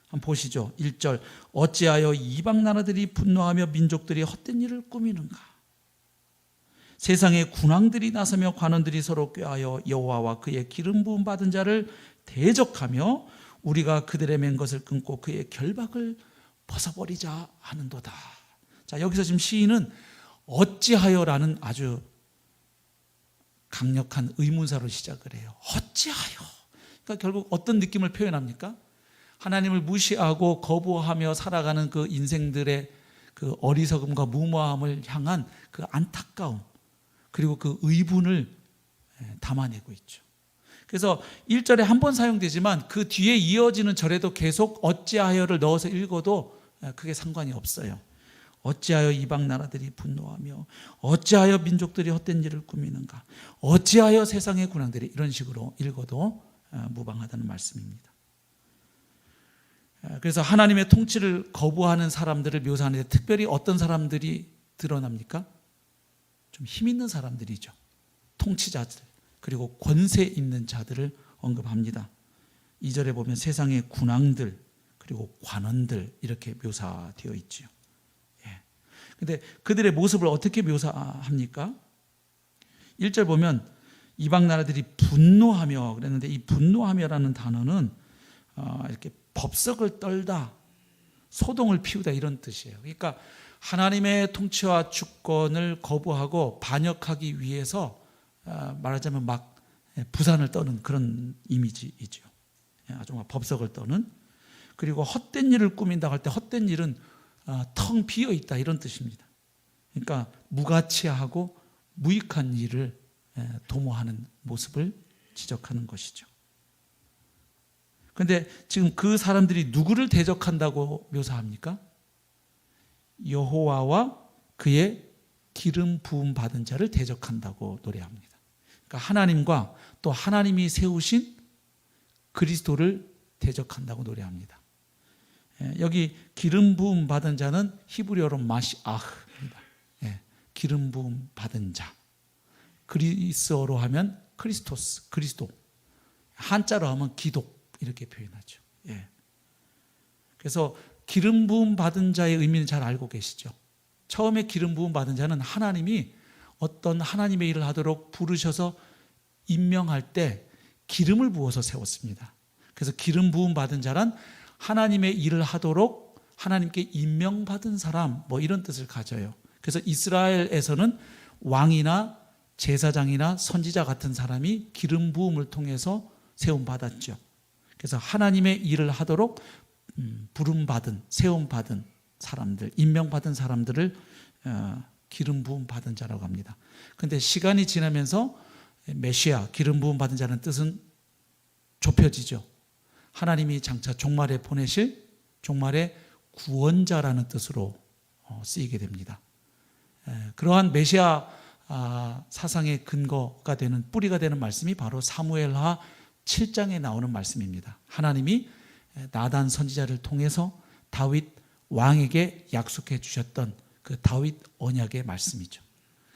한번 보시죠. 1절, 어찌하여 이방 나라들이 분노하며 민족들이 헛된 일을 꾸미는가? 세상의 군왕들이 나서며 관원들이 서로 꾀하여 여호와와 그의 기름 부음 받은 자를 대적하며 우리가 그들의 맨 것을 끊고 그의 결박을 벗어버리자 하는도다. 자, 여기서 지금 시인은 어찌하여라는 아주 강력한 의문사로 시작을 해요. 어찌하여? 그러니까 결국 어떤 느낌을 표현합니까? 하나님을 무시하고 거부하며 살아가는 그 인생들의 그 어리석음과 무모함을 향한 그 안타까움, 그리고 그 의분을 담아내고 있죠. 그래서 1절에 한 번 사용되지만 그 뒤에 이어지는 절에도 계속 어찌하여를 넣어서 읽어도 크게 상관이 없어요. 어찌하여 이방 나라들이 분노하며 어찌하여 민족들이 헛된 일을 꾸미는가? 어찌하여 세상의 군왕들이, 이런 식으로 읽어도 무방하다는 말씀입니다. 그래서 하나님의 통치를 거부하는 사람들을 묘사하는데 특별히 어떤 사람들이 드러납니까? 좀 힘 있는 사람들이죠. 통치자들, 그리고 권세 있는 자들을 언급합니다. 2절에 보면 세상의 군왕들, 그리고 관원들, 이렇게 묘사되어 있지요. 근데 그들의 모습을 어떻게 묘사합니까? 1절 보면 이방 나라들이 분노하며 그랬는데, 이 분노하며라는 단어는 이렇게 법석을 떨다, 소동을 피우다, 이런 뜻이에요. 그러니까 하나님의 통치와 주권을 거부하고 반역하기 위해서 말하자면 막 부산을 떠는 그런 이미지이죠. 아주 막 법석을 떠는. 그리고 헛된 일을 꾸민다고 할 때 헛된 일은 텅 비어 있다, 이런 뜻입니다. 그러니까 무가치하고 무익한 일을 도모하는 모습을 지적하는 것이죠. 그런데 지금 그 사람들이 누구를 대적한다고 묘사합니까? 여호와와 그의 기름 부음 받은 자를 대적한다고 노래합니다. 그러니까 하나님과 또 하나님이 세우신 그리스도를 대적한다고 노래합니다. 여기 기름 부음 받은 자는 히브리어로 마시아흐입니다. 기름 부음 받은 자. 그리스어로 하면 크리스토스, 그리스도. 한자로 하면 기독, 이렇게 표현하죠. 그래서 기름 부음 받은 자의 의미는 잘 알고 계시죠. 처음에 기름 부음 받은 자는 하나님이 어떤 하나님의 일을 하도록 부르셔서 임명할 때 기름을 부어서 세웠습니다. 그래서 기름 부음 받은 자란 하나님의 일을 하도록 하나님께 임명받은 사람, 뭐 이런 뜻을 가져요. 그래서 이스라엘에서는 왕이나 제사장이나 선지자 같은 사람이 기름 부음을 통해서 세움받았죠. 그래서 하나님의 일을 하도록 부름받은, 세움받은 사람들, 임명받은 사람들을 기름 부음 받은 자라고 합니다. 그런데 시간이 지나면서 메시아, 기름 부음 받은 자는 뜻은 좁혀지죠. 하나님이 장차 종말에 보내실 종말의 구원자라는 뜻으로 쓰이게 됩니다. 그러한 메시아 사상의 근거가 되는, 뿌리가 되는 말씀이 바로 사무엘하 7장에 나오는 말씀입니다. 하나님이 나단 선지자를 통해서 다윗 왕에게 약속해 주셨던 그 다윗 언약의 말씀이죠.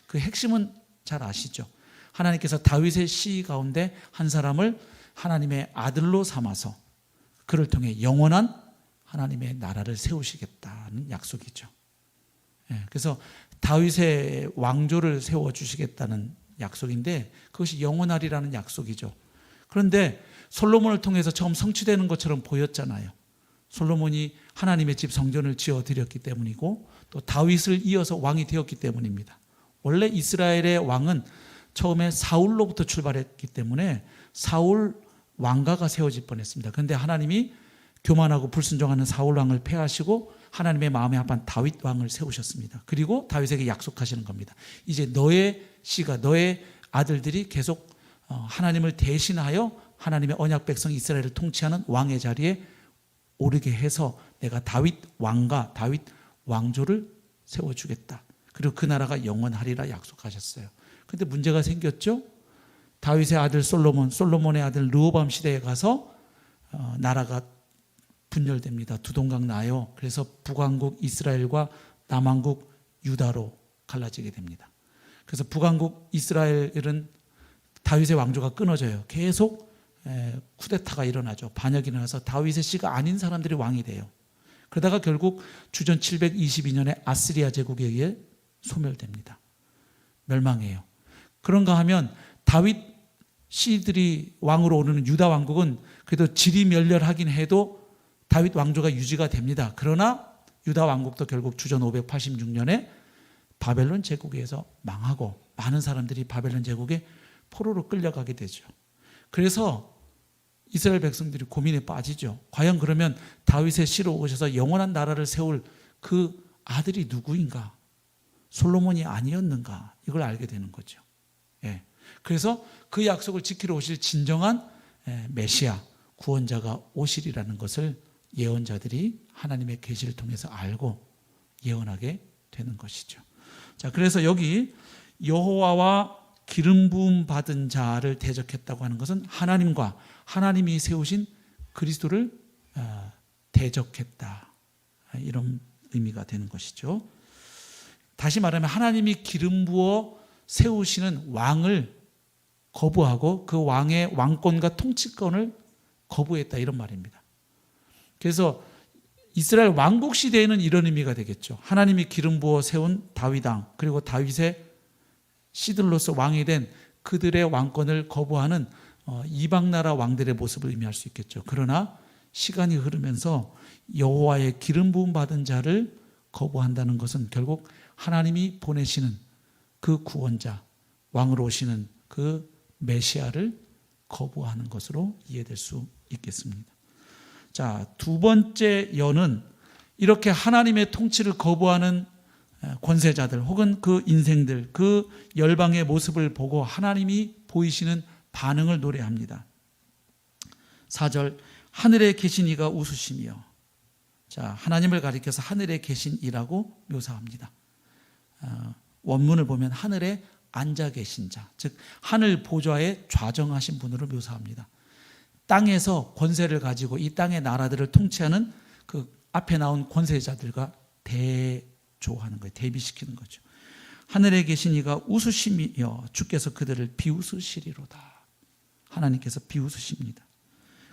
그 핵심은 잘 아시죠? 하나님께서 다윗의 씨 가운데 한 사람을 하나님의 아들로 삼아서 그를 통해 영원한 하나님의 나라를 세우시겠다는 약속이죠. 그래서 다윗의 왕조를 세워주시겠다는 약속인데 그것이 영원하리라는 약속이죠. 그런데 솔로몬을 통해서 처음 성취되는 것처럼 보였잖아요. 솔로몬이 하나님의 집 성전을 지어드렸기 때문이고 또 다윗을 이어서 왕이 되었기 때문입니다. 원래 이스라엘의 왕은 처음에 사울로부터 출발했기 때문에 사울 왕가가 세워질 뻔했습니다. 그런데 하나님이 교만하고 불순종하는 사울 왕을 패하시고 하나님의 마음에 합한 다윗 왕을 세우셨습니다. 그리고 다윗에게 약속하시는 겁니다. 이제 너의 씨가, 너의 아들들이 계속 하나님을 대신하여 하나님의 언약 백성 이스라엘을 통치하는 왕의 자리에 오르게 해서 내가 다윗 왕과 다윗 왕조를 세워주겠다. 그리고 그 나라가 영원하리라 약속하셨어요. 그런데 문제가 생겼죠. 다윗의 아들 솔로몬의 아들 르호밤 시대에 가서 나라가 분열됩니다. 두 동강 나요. 그래서 북왕국 이스라엘과 남왕국 유다로 갈라지게 됩니다. 그래서 북왕국 이스라엘은 다윗의 왕조가 끊어져요. 계속 쿠데타가 일어나죠. 반역이 일어나서 다윗의 씨가 아닌 사람들이 왕이 돼요. 그러다가 결국 주전 722년에 아스리아 제국에 의해 소멸됩니다. 멸망해요. 그런가 하면 다윗 씨들이 왕으로 오르는 유다 왕국은 그래도 질이 멸렬하긴 해도 다윗 왕조가 유지가 됩니다. 그러나 유다 왕국도 결국 주전 586년에 바벨론 제국에 의해서 망하고 많은 사람들이 바벨론 제국에 포로로 끌려가게 되죠. 그래서 이스라엘 백성들이 고민에 빠지죠. 과연 그러면 다윗의 씨로 오셔서 영원한 나라를 세울 그 아들이 누구인가? 솔로몬이 아니었는가? 이걸 알게 되는 거죠. 그래서 그 약속을 지키러 오실 진정한 메시아, 구원자가 오시리라는 것을 예언자들이 하나님의 계시를 통해서 알고 예언하게 되는 것이죠. 자, 그래서 여기 여호와와 기름 부음 받은 자를 대적했다고 하는 것은 하나님과 하나님이 세우신 그리스도를 대적했다. 이런 의미가 되는 것이죠. 다시 말하면 하나님이 기름 부어 세우시는 왕을 거부하고 그 왕의 왕권과 통치권을 거부했다, 이런 말입니다. 그래서 이스라엘 왕국 시대에는 이런 의미가 되겠죠. 하나님이 기름 부어 세운 다윗 왕, 그리고 다윗의 씨들로서 왕이 된 그들의 왕권을 거부하는 이방 나라 왕들의 모습을 의미할 수 있겠죠. 그러나 시간이 흐르면서 여호와의 기름 부음 받은 자를 거부한다는 것은 결국 하나님이 보내시는 그 구원자, 왕으로 오시는 그 메시아를 거부하는 것으로 이해될 수 있겠습니다. 자, 두 번째 여는 이렇게 하나님의 통치를 거부하는 권세자들 혹은 그 인생들, 그 열방의 모습을 보고 하나님이 보이시는 반응을 노래합니다. 4절, 하늘에 계신 이가 웃으시며. 자, 하나님을 가리켜서 하늘에 계신 이라고 묘사합니다. 원문을 보면 하늘에 앉아 계신 자, 즉 하늘 보좌에 좌정하신 분으로 묘사합니다. 땅에서 권세를 가지고 이 땅의 나라들을 통치하는 그 앞에 나온 권세자들과 대조하는 거예요. 대비시키는 거죠. 하늘에 계신 이가 웃으시며 주께서 그들을 비웃으시리로다. 하나님께서 비웃으십니다.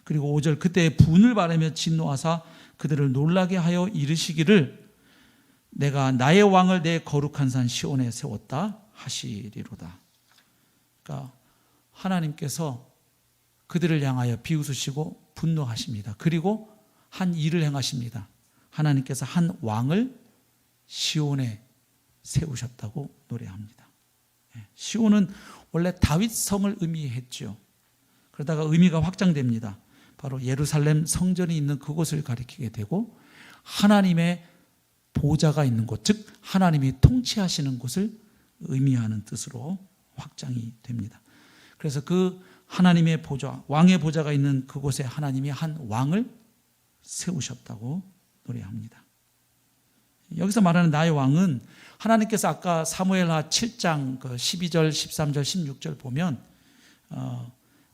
그리고 5절, 그때 분을 바라며 진노하사 그들을 놀라게 하여 이르시기를 내가 나의 왕을 내 거룩한 산 시온에 세웠다 하시리로다. 그러니까 하나님께서 그들을 향하여 비웃으시고 분노하십니다. 그리고 한 일을 행하십니다. 하나님께서 한 왕을 시온에 세우셨다고 노래합니다. 시온은 원래 다윗성을 의미했죠. 그러다가 의미가 확장됩니다. 바로 예루살렘 성전이 있는 그곳을 가리키게 되고 하나님의 보좌가 있는 곳, 즉 하나님이 통치하시는 곳을 의미하는 뜻으로 확장이 됩니다. 그래서 그 하나님의 보좌, 왕의 보좌가 있는 그곳에 하나님이 한 왕을 세우셨다고 노래합니다. 여기서 말하는 나의 왕은 하나님께서 아까 사무엘하 7장 12절, 13절, 16절 보면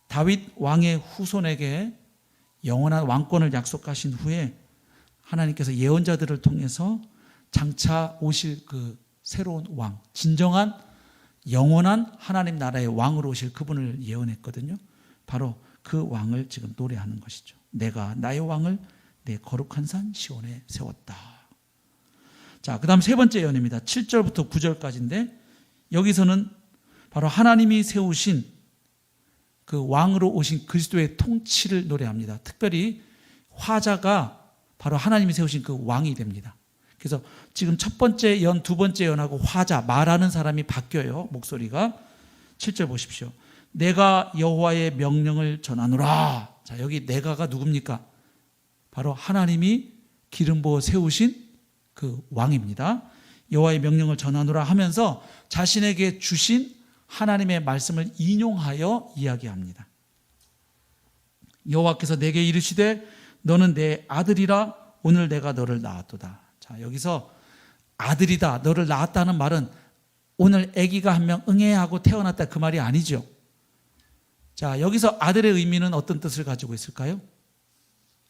다윗 왕의 후손에게 영원한 왕권을 약속하신 후에 하나님께서 예언자들을 통해서 장차 오실 그 새로운 왕, 진정한 영원한 하나님 나라의 왕으로 오실 그분을 예언했거든요. 바로 그 왕을 지금 노래하는 것이죠. 내가 나의 왕을 내 거룩한 산 시온에 세웠다. 자, 그 다음 세 번째 예언입니다. 7절부터 9절까지인데 여기서는 바로 하나님이 세우신 그 왕으로 오신 그리스도의 통치를 노래합니다. 특별히 화자가 바로 하나님이 세우신 그 왕이 됩니다. 그래서 지금 첫 번째 연, 두 번째 연하고 화자, 말하는 사람이 바뀌어요. 목소리가. 7절 보십시오. 내가 여호와의 명령을 전하노라. 자, 여기 내가가 누굽니까? 바로 하나님이 기름 부어 세우신 그 왕입니다. 여호와의 명령을 전하노라 하면서 자신에게 주신 하나님의 말씀을 인용하여 이야기합니다. 여호와께서 내게 이르시되 너는 내 아들이라 오늘 내가 너를 낳았도다. 자, 여기서 아들이다, 너를 낳았다는 말은 오늘 아기가 한 명 응애하고 태어났다 그 말이 아니죠. 자, 여기서 아들의 의미는 어떤 뜻을 가지고 있을까요?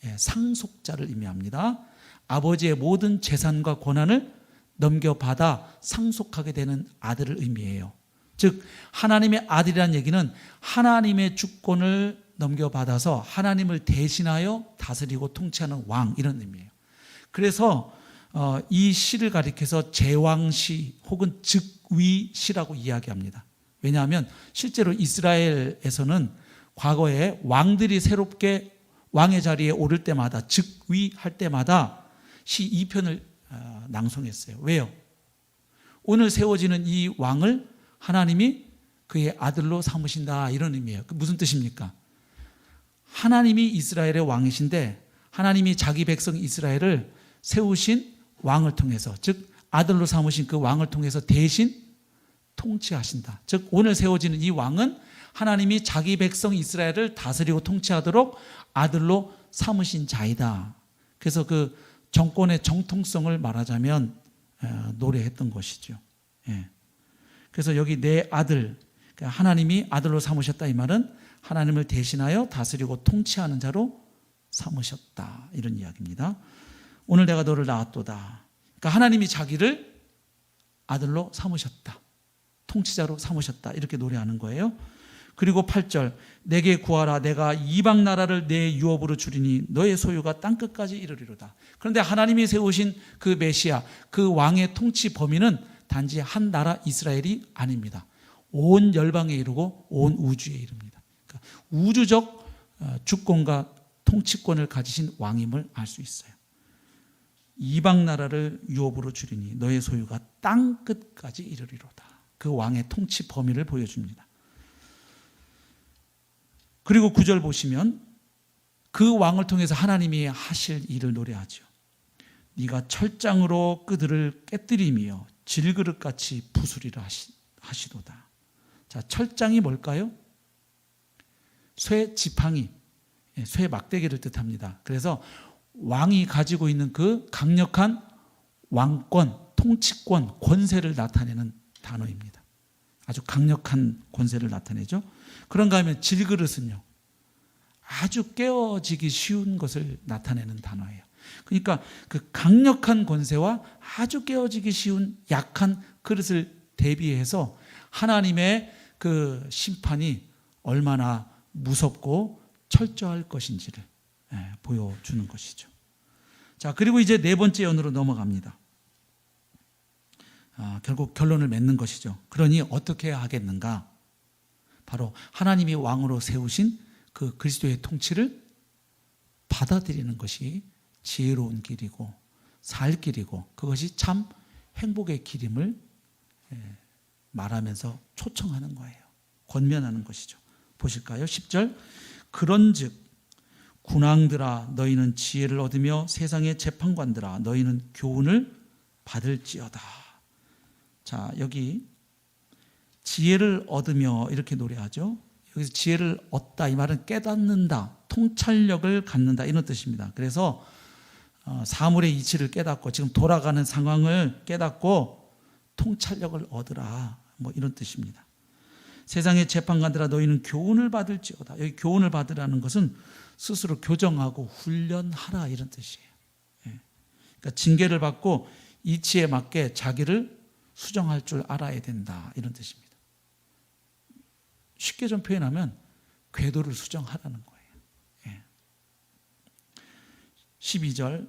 예, 상속자를 의미합니다. 아버지의 모든 재산과 권한을 넘겨받아 상속하게 되는 아들을 의미해요. 즉 하나님의 아들이라는 얘기는 하나님의 주권을 넘겨받아서 하나님을 대신하여 다스리고 통치하는 왕, 이런 의미예요. 그래서 이 시를 가리켜서 제왕시 혹은 즉위시라고 이야기합니다. 왜냐하면 실제로 이스라엘에서는 과거에 왕들이 새롭게 왕의 자리에 오를 때마다, 즉위할 때마다 시 2편을 낭송했어요. 왜요? 오늘 세워지는 이 왕을 하나님이 그의 아들로 삼으신다, 이런 의미예요. 무슨 뜻입니까? 하나님이 이스라엘의 왕이신데 하나님이 자기 백성 이스라엘을 세우신 왕을 통해서, 즉 아들로 삼으신 그 왕을 통해서 대신 통치하신다. 즉 오늘 세워지는 이 왕은 하나님이 자기 백성 이스라엘을 다스리고 통치하도록 아들로 삼으신 자이다. 그래서 그 정권의 정통성을 말하자면 노래했던 것이죠. 예. 그래서 여기 내 아들, 하나님이 아들로 삼으셨다, 이 말은 하나님을 대신하여 다스리고 통치하는 자로 삼으셨다, 이런 이야기입니다. 오늘 내가 너를 낳았도다. 그러니까 하나님이 자기를 아들로 삼으셨다, 통치자로 삼으셨다, 이렇게 노래하는 거예요. 그리고 8절, 내게 구하라. 내가 이방 나라를 내 유업으로 주리니 너의 소유가 땅끝까지 이르리로다. 그런데 하나님이 세우신 그 메시아, 그 왕의 통치 범위는 단지 한 나라 이스라엘이 아닙니다. 온 열방에 이르고 온 우주에 이릅니다. 그러니까 우주적 주권과 통치권을 가지신 왕임을 알 수 있어요. 이방 나라를 유업으로 주리니 너의 소유가 땅끝까지 이르리로다. 그 왕의 통치 범위를 보여줍니다. 그리고 9절 보시면 그 왕을 통해서 하나님이 하실 일을 노래하죠. 네가 철장으로 그들을 깨뜨리며 질그릇같이 부수리라 하시도다. 자, 철장이 뭘까요? 쇠 지팡이, 쇠 막대기를 뜻합니다. 그래서 왕이 가지고 있는 그 강력한 왕권, 통치권, 권세를 나타내는 단어입니다. 아주 강력한 권세를 나타내죠. 그런가 하면 질그릇은요, 아주 깨어지기 쉬운 것을 나타내는 단어예요. 그러니까 그 강력한 권세와 아주 깨어지기 쉬운 약한 그릇을 대비해서 하나님의 그 심판이 얼마나 무섭고 철저할 것인지를 보여주는 것이죠. 자, 그리고 이제 네 번째 연으로 넘어갑니다. 결국 결론을 맺는 것이죠. 그러니 어떻게 하겠는가? 바로 하나님이 왕으로 세우신 그 그리스도의 통치를 받아들이는 것이 지혜로운 길이고 살 길이고 그것이 참 행복의 길임을 말하면서 초청하는 거예요. 권면하는 것이죠. 보실까요? 10절, 그런즉 군왕들아 너희는 지혜를 얻으며 세상의 재판관들아 너희는 교훈을 받을지어다. 자, 여기 지혜를 얻으며 이렇게 노래하죠. 여기서 지혜를 얻다, 이 말은 깨닫는다, 통찰력을 갖는다, 이런 뜻입니다. 그래서 사물의 이치를 깨닫고 지금 돌아가는 상황을 깨닫고 통찰력을 얻으라, 뭐 이런 뜻입니다. 세상의 재판관들아 너희는 교훈을 받을지어다. 여기 교훈을 받으라는 것은 스스로 교정하고 훈련하라, 이런 뜻이에요. 그러니까 징계를 받고 이치에 맞게 자기를 수정할 줄 알아야 된다, 이런 뜻입니다. 쉽게 좀 표현하면 궤도를 수정하라는 거예요. 12절,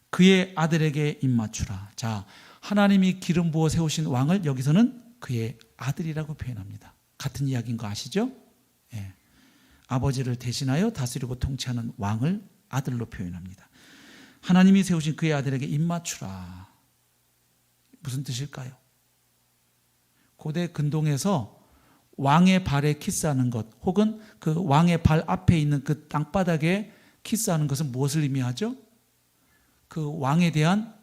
그의 아들에게 입맞추라. 자, 하나님이 기름 부어 세우신 왕을 여기서는 그의 아들이라고 표현합니다. 같은 이야기인 거 아시죠? 아버지를 대신하여 다스리고 통치하는 왕을 아들로 표현합니다. 하나님이 세우신 그의 아들에게 입맞추라. 무슨 뜻일까요? 고대 근동에서 왕의 발에 키스하는 것, 혹은 그 왕의 발 앞에 있는 그 땅바닥에 키스하는 것은 무엇을 의미하죠? 그 왕에 대한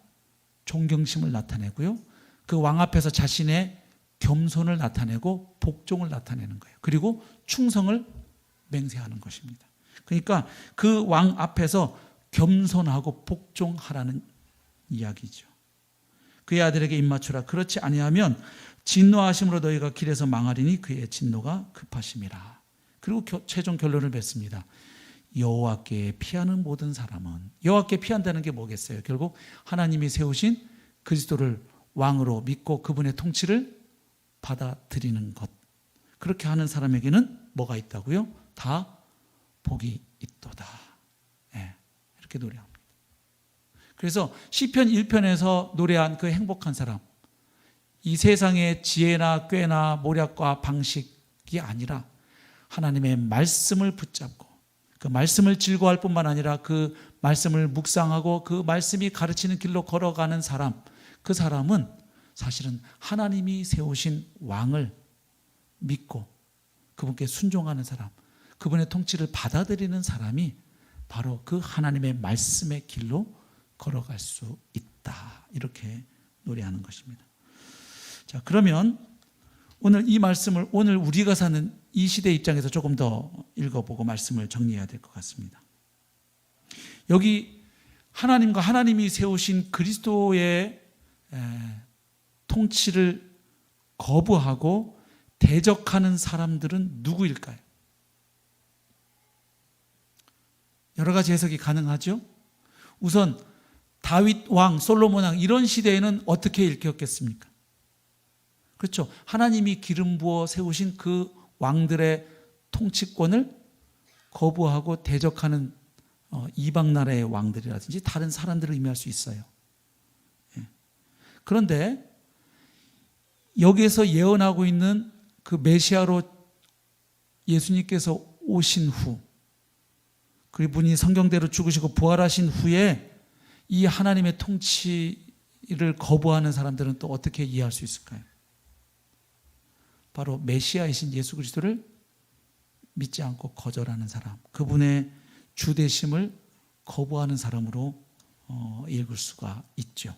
존경심을 나타내고요. 그 왕 앞에서 자신의 겸손을 나타내고 복종을 나타내는 거예요. 그리고 충성을 맹세하는 것입니다. 그러니까 그 왕 앞에서 겸손하고 복종하라는 이야기죠. 그의 아들에게 입맞추라. 그렇지 아니하면 진노하심으로 너희가 길에서 망하리니 그의 진노가 급하심이라. 그리고 최종 결론을 맺습니다. 여호와께 피하는 모든 사람은, 여호와께 피한다는 게 뭐겠어요? 결국 하나님이 세우신 그리스도를 왕으로 믿고 그분의 통치를 받아들이는 것. 그렇게 하는 사람에게는 뭐가 있다고요? 다 복이 있도다. 네, 이렇게 노래합니다. 그래서 시편 1편에서 노래한 그 행복한 사람, 이 세상의 지혜나 꾀나 모략과 방식이 아니라 하나님의 말씀을 붙잡고 그 말씀을 즐거워할 뿐만 아니라 그 말씀을 묵상하고 그 말씀이 가르치는 길로 걸어가는 사람, 그 사람은 사실은 하나님이 세우신 왕을 믿고 그분께 순종하는 사람, 그분의 통치를 받아들이는 사람이 바로 그 하나님의 말씀의 길로 걸어갈 수 있다. 이렇게 노래하는 것입니다. 자, 그러면 오늘 이 말씀을 오늘 우리가 사는 이 시대 입장에서 조금 더 읽어보고 말씀을 정리해야 될 것 같습니다. 여기 하나님과 하나님이 세우신 그리스도의 통치를 거부하고 대적하는 사람들은 누구일까요? 여러 가지 해석이 가능하죠. 우선 다윗 왕, 솔로몬 왕 이런 시대에는 어떻게 읽혔겠습니까? 그렇죠. 하나님이 기름 부어 세우신 그 왕들의 통치권을 거부하고 대적하는 이방 나라의 왕들이라든지 다른 사람들을 의미할 수 있어요. 그런데 여기에서 예언하고 있는 그 메시아로 예수님께서 오신 후, 그분이 성경대로 죽으시고 부활하신 후에 이 하나님의 통치를 거부하는 사람들은 또 어떻게 이해할 수 있을까요? 바로 메시아이신 예수 그리스도를 믿지 않고 거절하는 사람, 그분의 주되심을 거부하는 사람으로 읽을 수가 있죠.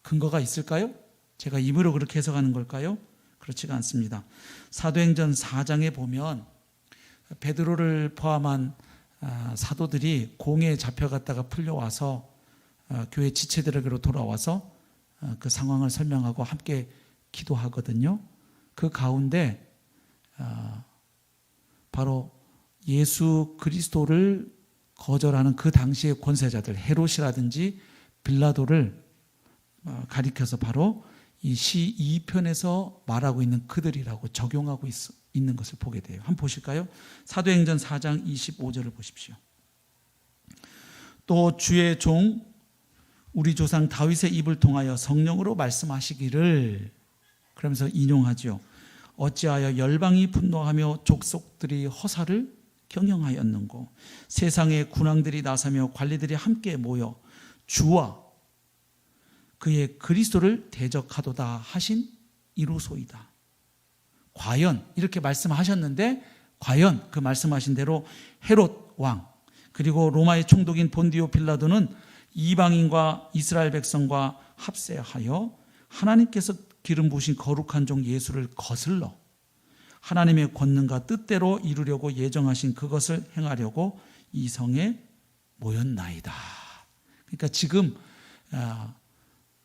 근거가 있을까요? 제가 임의로 그렇게 해석하는 걸까요? 그렇지가 않습니다. 사도행전 4장에 보면 베드로를 포함한 사도들이 공회에 잡혀갔다가 풀려와서 교회 지체들에게로 돌아와서 그 상황을 설명하고 함께 기도하거든요. 그 가운데 바로 예수 그리스도를 거절하는 그 당시의 권세자들, 헤롯이라든지 빌라도를 가리켜서 바로 이 시 2편에서 말하고 있는 그들이라고 적용하고 있는 것을 보게 돼요. 한번 보실까요? 사도행전 4장 25절을 보십시오. 또 주의 종 우리 조상 다윗의 입을 통하여 성령으로 말씀하시기를, 그러면서 인용하죠. 어찌하여 열방이 분노하며 족속들이 허사를 경영하였는고 세상의 군왕들이 나서며 관리들이 함께 모여 주와 그의 그리스도를 대적하도다 하신 이로소이다. 과연 이렇게 말씀하셨는데 과연 그 말씀하신 대로 헤롯 왕 그리고 로마의 총독인 본디오 빌라도는 이방인과 이스라엘 백성과 합세하여 하나님께서 기름 부으신 거룩한 종 예수를 거슬러 하나님의 권능과 뜻대로 이루려고 예정하신 그것을 행하려고 이 성에 모였나이다. 그러니까 지금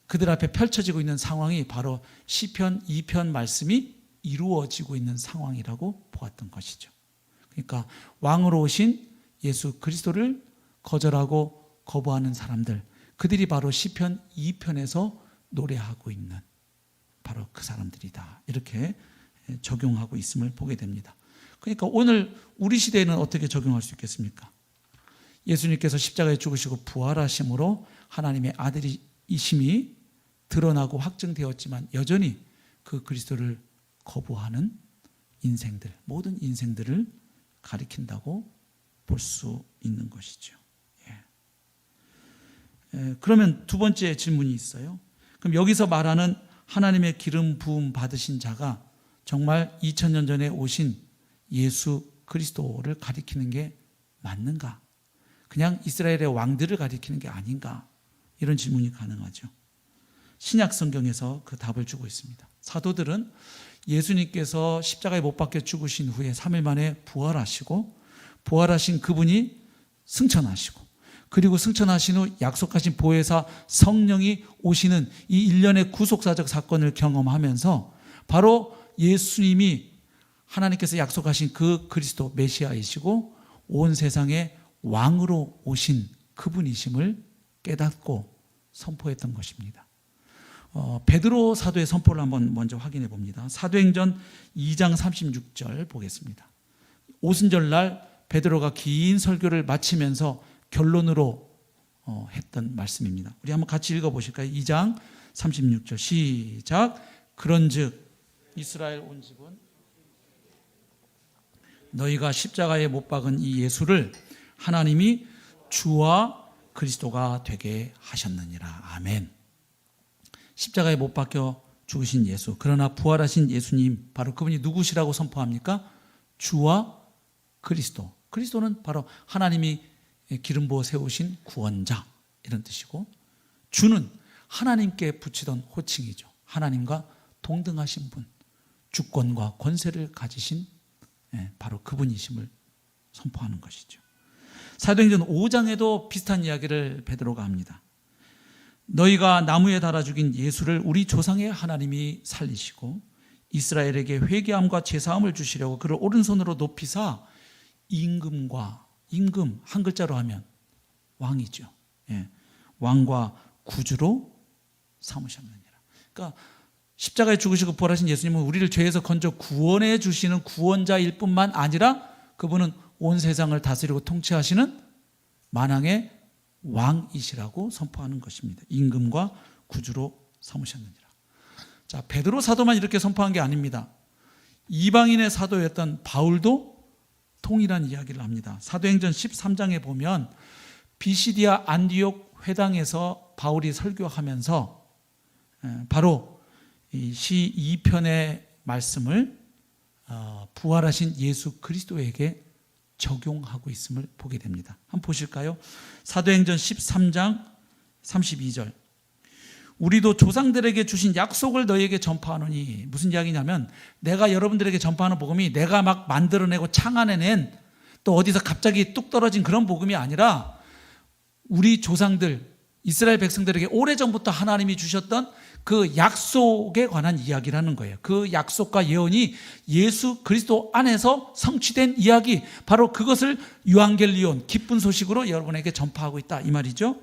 그들 앞에 펼쳐지고 있는 상황이 바로 시편 2편 말씀이 이루어지고 있는 상황이라고 보았던 것이죠. 그러니까 왕으로 오신 예수 그리스도를 거절하고 거부하는 사람들, 그들이 바로 시편 2편에서 노래하고 있는 바로 그 사람들이다. 이렇게 적용하고 있음을 보게 됩니다. 그러니까 오늘 우리 시대에는 어떻게 적용할 수 있겠습니까? 예수님께서 십자가에 죽으시고 부활하심으로 하나님의 아들이심이 드러나고 확증되었지만 여전히 그 그리스도를 거부하는 인생들, 모든 인생들을 가리킨다고 볼 수 있는 것이죠. 그러면 두 번째 질문이 있어요. 그럼 여기서 말하는 하나님의 기름 부음 받으신 자가 정말 2000년 전에 오신 예수 그리스도를 가리키는 게 맞는가? 그냥 이스라엘의 왕들을 가리키는 게 아닌가, 이런 질문이 가능하죠. 신약 성경에서 그 답을 주고 있습니다. 사도들은 예수님께서 십자가에 못 박혀 죽으신 후에 3일 만에 부활하시고, 부활하신 그분이 승천하시고, 그리고 승천하신 후 약속하신 보혜사 성령이 오시는 이 일련의 구속사적 사건을 경험하면서 바로 예수님이 하나님께서 약속하신 그 그리스도 메시아이시고 온 세상의 왕으로 오신 그분이심을 깨닫고 선포했던 것입니다. 베드로 사도의 선포를 한번 먼저 확인해 봅니다. 사도행전 2장 36절 보겠습니다. 오순절날 베드로가 긴 설교를 마치면서 결론으로 했던 말씀입니다. 우리 한번 같이 읽어보실까요? 2장 36절 시작. 그런즉 이스라엘 온 집은 너희가 십자가에 못 박은 이 예수를 하나님이 주와 그리스도가 되게 하셨느니라. 아멘. 십자가에 못 박혀 죽으신 예수, 그러나 부활하신 예수님, 바로 그분이 누구시라고 선포합니까? 주와 그리스도. 그리스도는 바로 하나님이 기름 부어 세우신 구원자, 이런 뜻이고, 주는 하나님께 붙이던 호칭이죠. 하나님과 동등하신 분, 주권과 권세를 가지신 바로 그분이심을 선포하는 것이죠. 사도행전 5장에도 비슷한 이야기를 베드로가 합니다. 너희가 나무에 달아 죽인 예수를 우리 조상의 하나님이 살리시고 이스라엘에게 회개함과 제사함을 주시려고 그를 오른손으로 높이사 임금과, 임금 한 글자로 하면 왕이죠. 왕과 구주로 삼으셨느니라. 그러니까 십자가에 죽으시고 부활하신 예수님은 우리를 죄에서 건져 구원해 주시는 구원자일 뿐만 아니라 그분은 온 세상을 다스리고 통치하시는 만왕의 왕이시라고 선포하는 것입니다. 임금과 구주로 삼으셨느니라. 자, 베드로 사도만 이렇게 선포한 게 아닙니다. 이방인의 사도였던 바울도 동일한 이야기를 합니다. 사도행전 13장에 보면 비시디아 안디옥 회당에서 바울이 설교하면서 바로 이 시 2편의 말씀을 부활하신 예수 그리스도에게 적용하고 있음을 보게 됩니다. 한번 보실까요? 사도행전 13장 32절. 우리도 조상들에게 주신 약속을 너희에게 전파하노니, 무슨 이야기냐면 내가 여러분들에게 전파하는 복음이 내가 막 만들어내고 창안해낸 또 어디서 갑자기 뚝 떨어진 그런 복음이 아니라 우리 조상들 이스라엘 백성들에게 오래전부터 하나님이 주셨던 그 약속에 관한 이야기라는 거예요. 그 약속과 예언이 예수 그리스도 안에서 성취된 이야기, 바로 그것을 유앙겔리온, 기쁜 소식으로 여러분에게 전파하고 있다, 이 말이죠.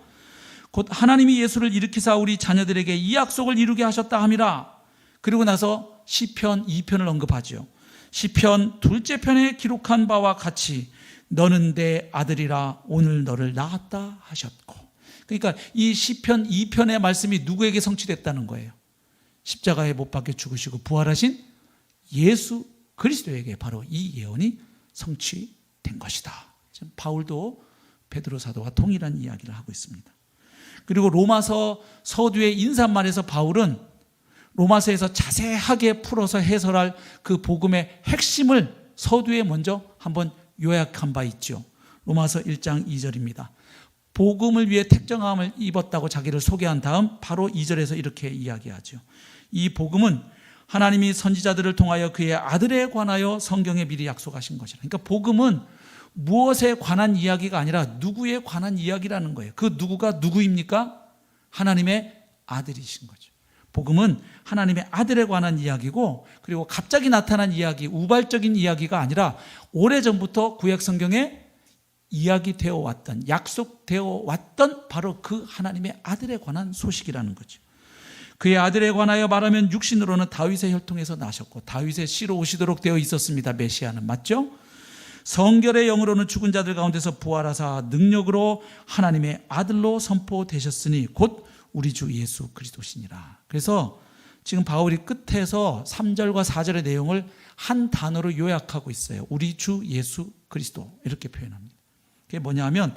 곧 하나님이 예수를 일으키사 우리 자녀들에게 이 약속을 이루게 하셨다 함이라. 그리고 나서 시편 2편을 언급하죠. 시편 둘째 편에 기록한 바와 같이 너는 내 아들이라 오늘 너를 낳았다 하셨고. 그러니까 이 시편 2편의 말씀이 누구에게 성취됐다는 거예요? 십자가에 못 박혀 죽으시고 부활하신 예수 그리스도에게 바로 이 예언이 성취된 것이다. 지금 바울도 베드로 사도와 동일한 이야기를 하고 있습니다. 그리고 로마서 서두의 인사말에서 바울은 로마서에서 자세하게 풀어서 해설할 그 복음의 핵심을 서두에 먼저 한번 요약한 바 있죠. 로마서 1장 2절입니다. 복음을 위해 택정함을 입었다고 자기를 소개한 다음 바로 2절에서 이렇게 이야기하죠. 이 복음은 하나님이 선지자들을 통하여 그의 아들에 관하여 성경에 미리 약속하신 것이라. 그러니까 복음은 무엇에 관한 이야기가 아니라 누구에 관한 이야기라는 거예요. 그 누구가 누구입니까? 하나님의 아들이신 거죠. 복음은 하나님의 아들에 관한 이야기고, 그리고 갑자기 나타난 이야기, 우발적인 이야기가 아니라 오래전부터 구약 성경에 이야기되어 왔던, 약속되어 왔던 바로 그 하나님의 아들에 관한 소식이라는 거죠. 그의 아들에 관하여 말하면 육신으로는 다윗의 혈통에서 나셨고 다윗의 씨로 오시도록 되어 있었습니다. 메시아는, 맞죠? 성결의 영으로는 죽은 자들 가운데서 부활하사 능력으로 하나님의 아들로 선포되셨으니 곧 우리 주 예수 그리스도시니라. 그래서 지금 바울이 끝에서 3절과 4절의 내용을 한 단어로 요약하고 있어요. 우리 주 예수 그리스도, 이렇게 표현합니다. 그게 뭐냐면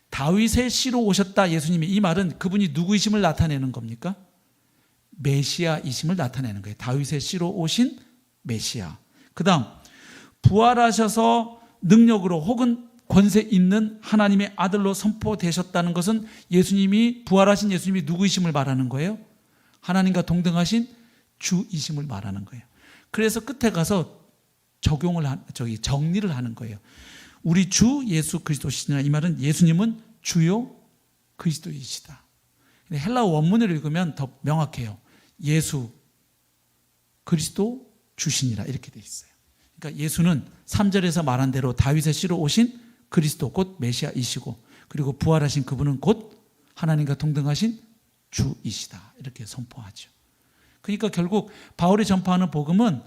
다윗의 씨로 오셨다 예수님이, 이 말은 그분이 누구이심을 나타내는 겁니까? 메시아이심을 나타내는 거예요. 다윗의 씨로 오신 메시아. 그 다음 부활하셔서 능력으로, 혹은 권세 있는 하나님의 아들로 선포되셨다는 것은 예수님이, 부활하신 예수님이 누구이심을 말하는 거예요? 하나님과 동등하신 주이심을 말하는 거예요. 그래서 끝에 가서 정리를 하는 거예요. 우리 주 예수 그리스도시니라. 이 말은 예수님은 주요 그리스도이시다. 헬라어 원문을 읽으면 더 명확해요. 예수 그리스도 주시니라 이렇게 돼 있어요. 그러니까 예수는 3절에서 말한 대로 다윗의 씨로 오신 그리스도 곧 메시아이시고, 그리고 부활하신 그분은 곧 하나님과 동등하신 주이시다 이렇게 선포하죠. 그러니까 결국 바울이 전파하는 복음은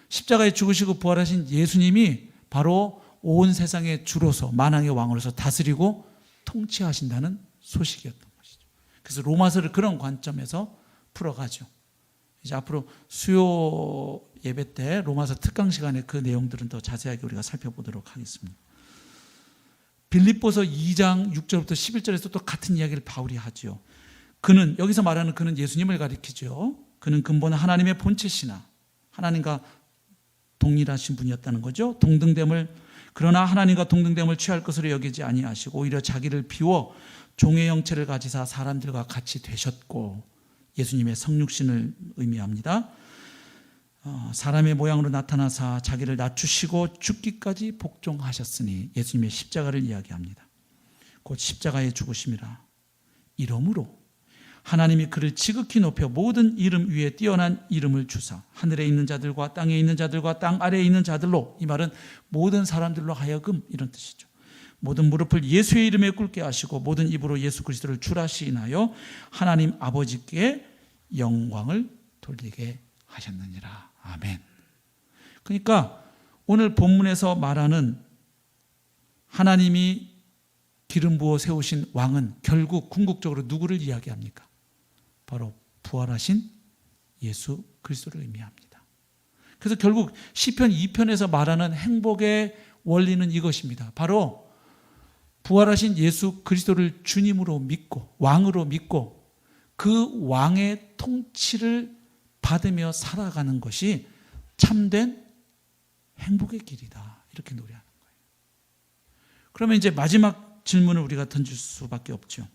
십자가에 죽으시고 부활하신 예수님이 바로 온 세상의 주로서, 만왕의 왕으로서 다스리고 통치하신다는 소식이었던 것이죠. 그래서 로마서를 그런 관점에서 풀어가죠. 이제 앞으로 수요 예배 때 로마서 특강 시간에 그 내용들은 더 자세하게 우리가 살펴보도록 하겠습니다. 빌립보서 2장 6절부터 11절에서 또 같은 이야기를 바울이 하죠. 그는, 여기서 말하는 그는 예수님을 가리키죠. 그는 근본 하나님의 본체시나 하나님과 동일하신 분이었다는 거죠. 그러나 하나님과 동등됨을 취할 것으로 여기지 아니하시고 오히려 자기를 비워 종의 형체를 가지사 사람들과 같이 되셨고, 예수님의 성육신을 의미합니다. 사람의 모양으로 나타나사 자기를 낮추시고 죽기까지 복종하셨으니 예수님의 십자가를 이야기합니다. 곧 십자가의 죽으심이라. 이러므로 하나님이 그를 지극히 높여 모든 이름 위에 뛰어난 이름을 주사 하늘에 있는 자들과 땅에 있는 자들과 땅 아래에 있는 자들로, 이 말은 모든 사람들로 하여금 이런 뜻이죠. 모든 무릎을 예수의 이름에 꿇게 하시고 모든 입으로 예수 그리스도를 주라 시인하여 하나님 아버지께 영광을 돌리게 하셨느니라. 아멘. 그러니까 오늘 본문에서 말하는 하나님이 기름 부어 세우신 왕은 결국 궁극적으로 누구를 이야기합니까? 바로 부활하신 예수 그리스도를 의미합니다. 그래서 결국 시편 2편에서 말하는 행복의 원리는 이것입니다. 바로 부활하신 예수 그리스도를 주님으로 믿고 왕으로 믿고 그 왕의 통치를 받으며 살아가는 것이 참된 행복의 길이다. 이렇게 노래하는 거예요. 그러면 이제 마지막 질문을 우리가 던질 수밖에 없죠.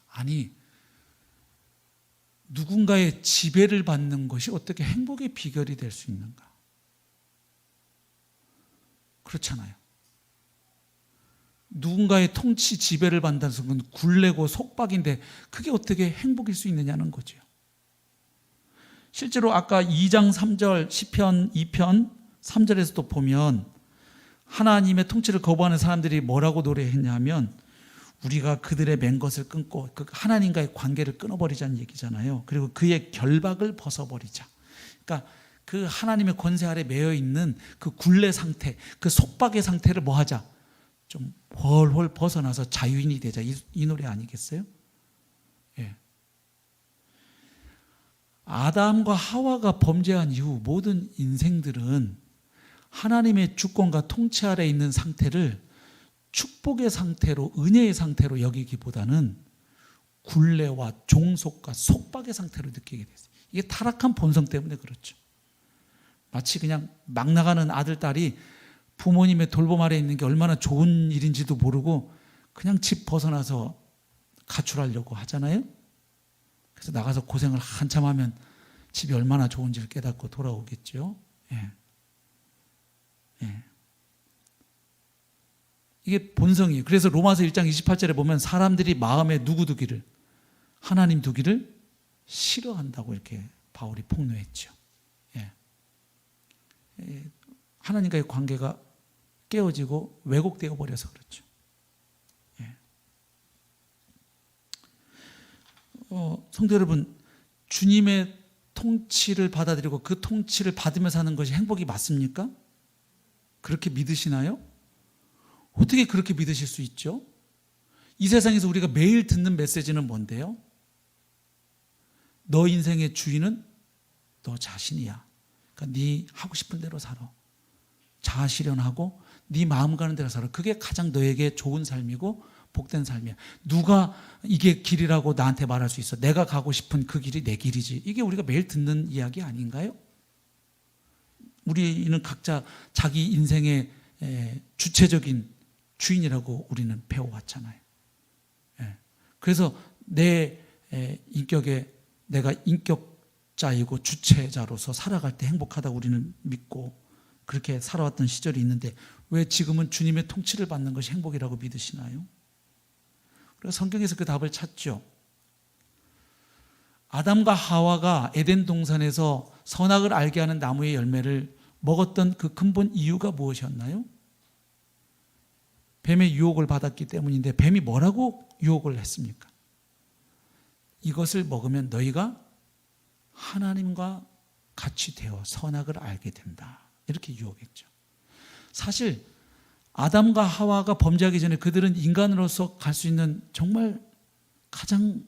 아니, 누군가의 지배를 받는 것이 어떻게 행복의 비결이 될 수 있는가? 그렇잖아요. 누군가의 통치 지배를 받는다는 것은 굴레고 속박인데 그게 어떻게 행복일 수 있느냐는 거죠. 실제로 아까 2장 3절 시편 2편 3절에서도 보면 하나님의 통치를 거부하는 사람들이 뭐라고 노래했냐면 우리가 그들의 맨 것을 끊고 그 하나님과의 관계를 끊어버리자는 얘기잖아요. 그리고 그의 결박을 벗어버리자. 그러니까 그 하나님의 권세 아래 매여 있는 그 굴레 상태, 그 속박의 상태를 뭐 하자? 좀 훨훨 벗어나서 자유인이 되자. 이 노래 아니겠어요? 예. 아담과 하와가 범죄한 이후 모든 인생들은 하나님의 주권과 통치 아래 있는 상태를 축복의 상태로, 은혜의 상태로 여기기보다는 굴레와 종속과 속박의 상태로 느끼게 됐어요. 이게 타락한 본성 때문에 그렇죠. 마치 그냥 막 나가는 아들, 딸이 부모님의 돌봄 아래 있는 게 얼마나 좋은 일인지도 모르고 그냥 집 벗어나서 가출하려고 하잖아요. 그래서 나가서 고생을 한참 하면 집이 얼마나 좋은지를 깨닫고 돌아오겠죠. 예. 예. 이게 본성이에요. 그래서 로마서 1장 28절에 보면 사람들이 마음에 누구 두기를? 하나님 두기를 싫어한다고 이렇게 바울이 폭로했죠. 예. 예. 하나님과의 관계가 깨어지고 왜곡되어 버려서 그렇죠. 예. 성도 여러분, 주님의 통치를 받아들이고 그 통치를 받으며 사는 것이 행복이 맞습니까? 그렇게 믿으시나요? 어떻게 그렇게 믿으실 수 있죠? 이 세상에서 우리가 매일 듣는 메시지는 뭔데요? 너 인생의 주인은 너 자신이야. 그러니까 네 하고 싶은 대로 살아. 자아 실현하고 네 마음 가는 대로 살아. 그게 가장 너에게 좋은 삶이고 복된 삶이야. 누가 이게 길이라고 나한테 말할 수 있어? 내가 가고 싶은 그 길이 내 길이지. 이게 우리가 매일 듣는 이야기 아닌가요? 우리는 각자 자기 인생의 주체적인 주인이라고 우리는 배워왔잖아요. 예. 그래서 내 인격에 내가 인격자이고 주체자로서 살아갈 때 행복하다고 우리는 믿고 그렇게 살아왔던 시절이 있는데 왜 지금은 주님의 통치를 받는 것이 행복이라고 믿으시나요? 우리가 성경에서 그 답을 찾죠. 아담과 하와가 에덴 동산에서 선악을 알게 하는 나무의 열매를 먹었던 그 근본 이유가 무엇이었나요? 뱀의 유혹을 받았기 때문인데 뱀이 뭐라고 유혹을 했습니까? 이것을 먹으면 너희가 하나님과 같이 되어 선악을 알게 된다. 이렇게 유혹했죠. 사실 아담과 하와가 범죄하기 전에 그들은 인간으로서 갈 수 있는 정말 가장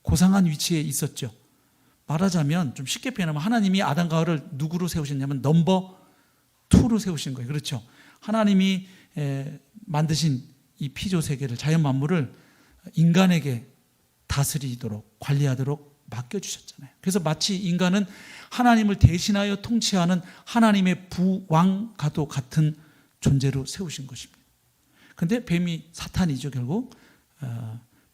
고상한 위치에 있었죠. 말하자면 좀 쉽게 표현하면 하나님이 아담과 하와를 누구로 세우셨냐면 넘버 2로 세우신 거예요. 그렇죠. 하나님이 만드신 이 피조 세계를, 자연 만물을 인간에게 다스리도록 관리하도록 맡겨주셨잖아요. 그래서 마치 인간은 하나님을 대신하여 통치하는 하나님의 부왕과도 같은 존재로 세우신 것입니다. 그런데 뱀이 사탄이죠. 결국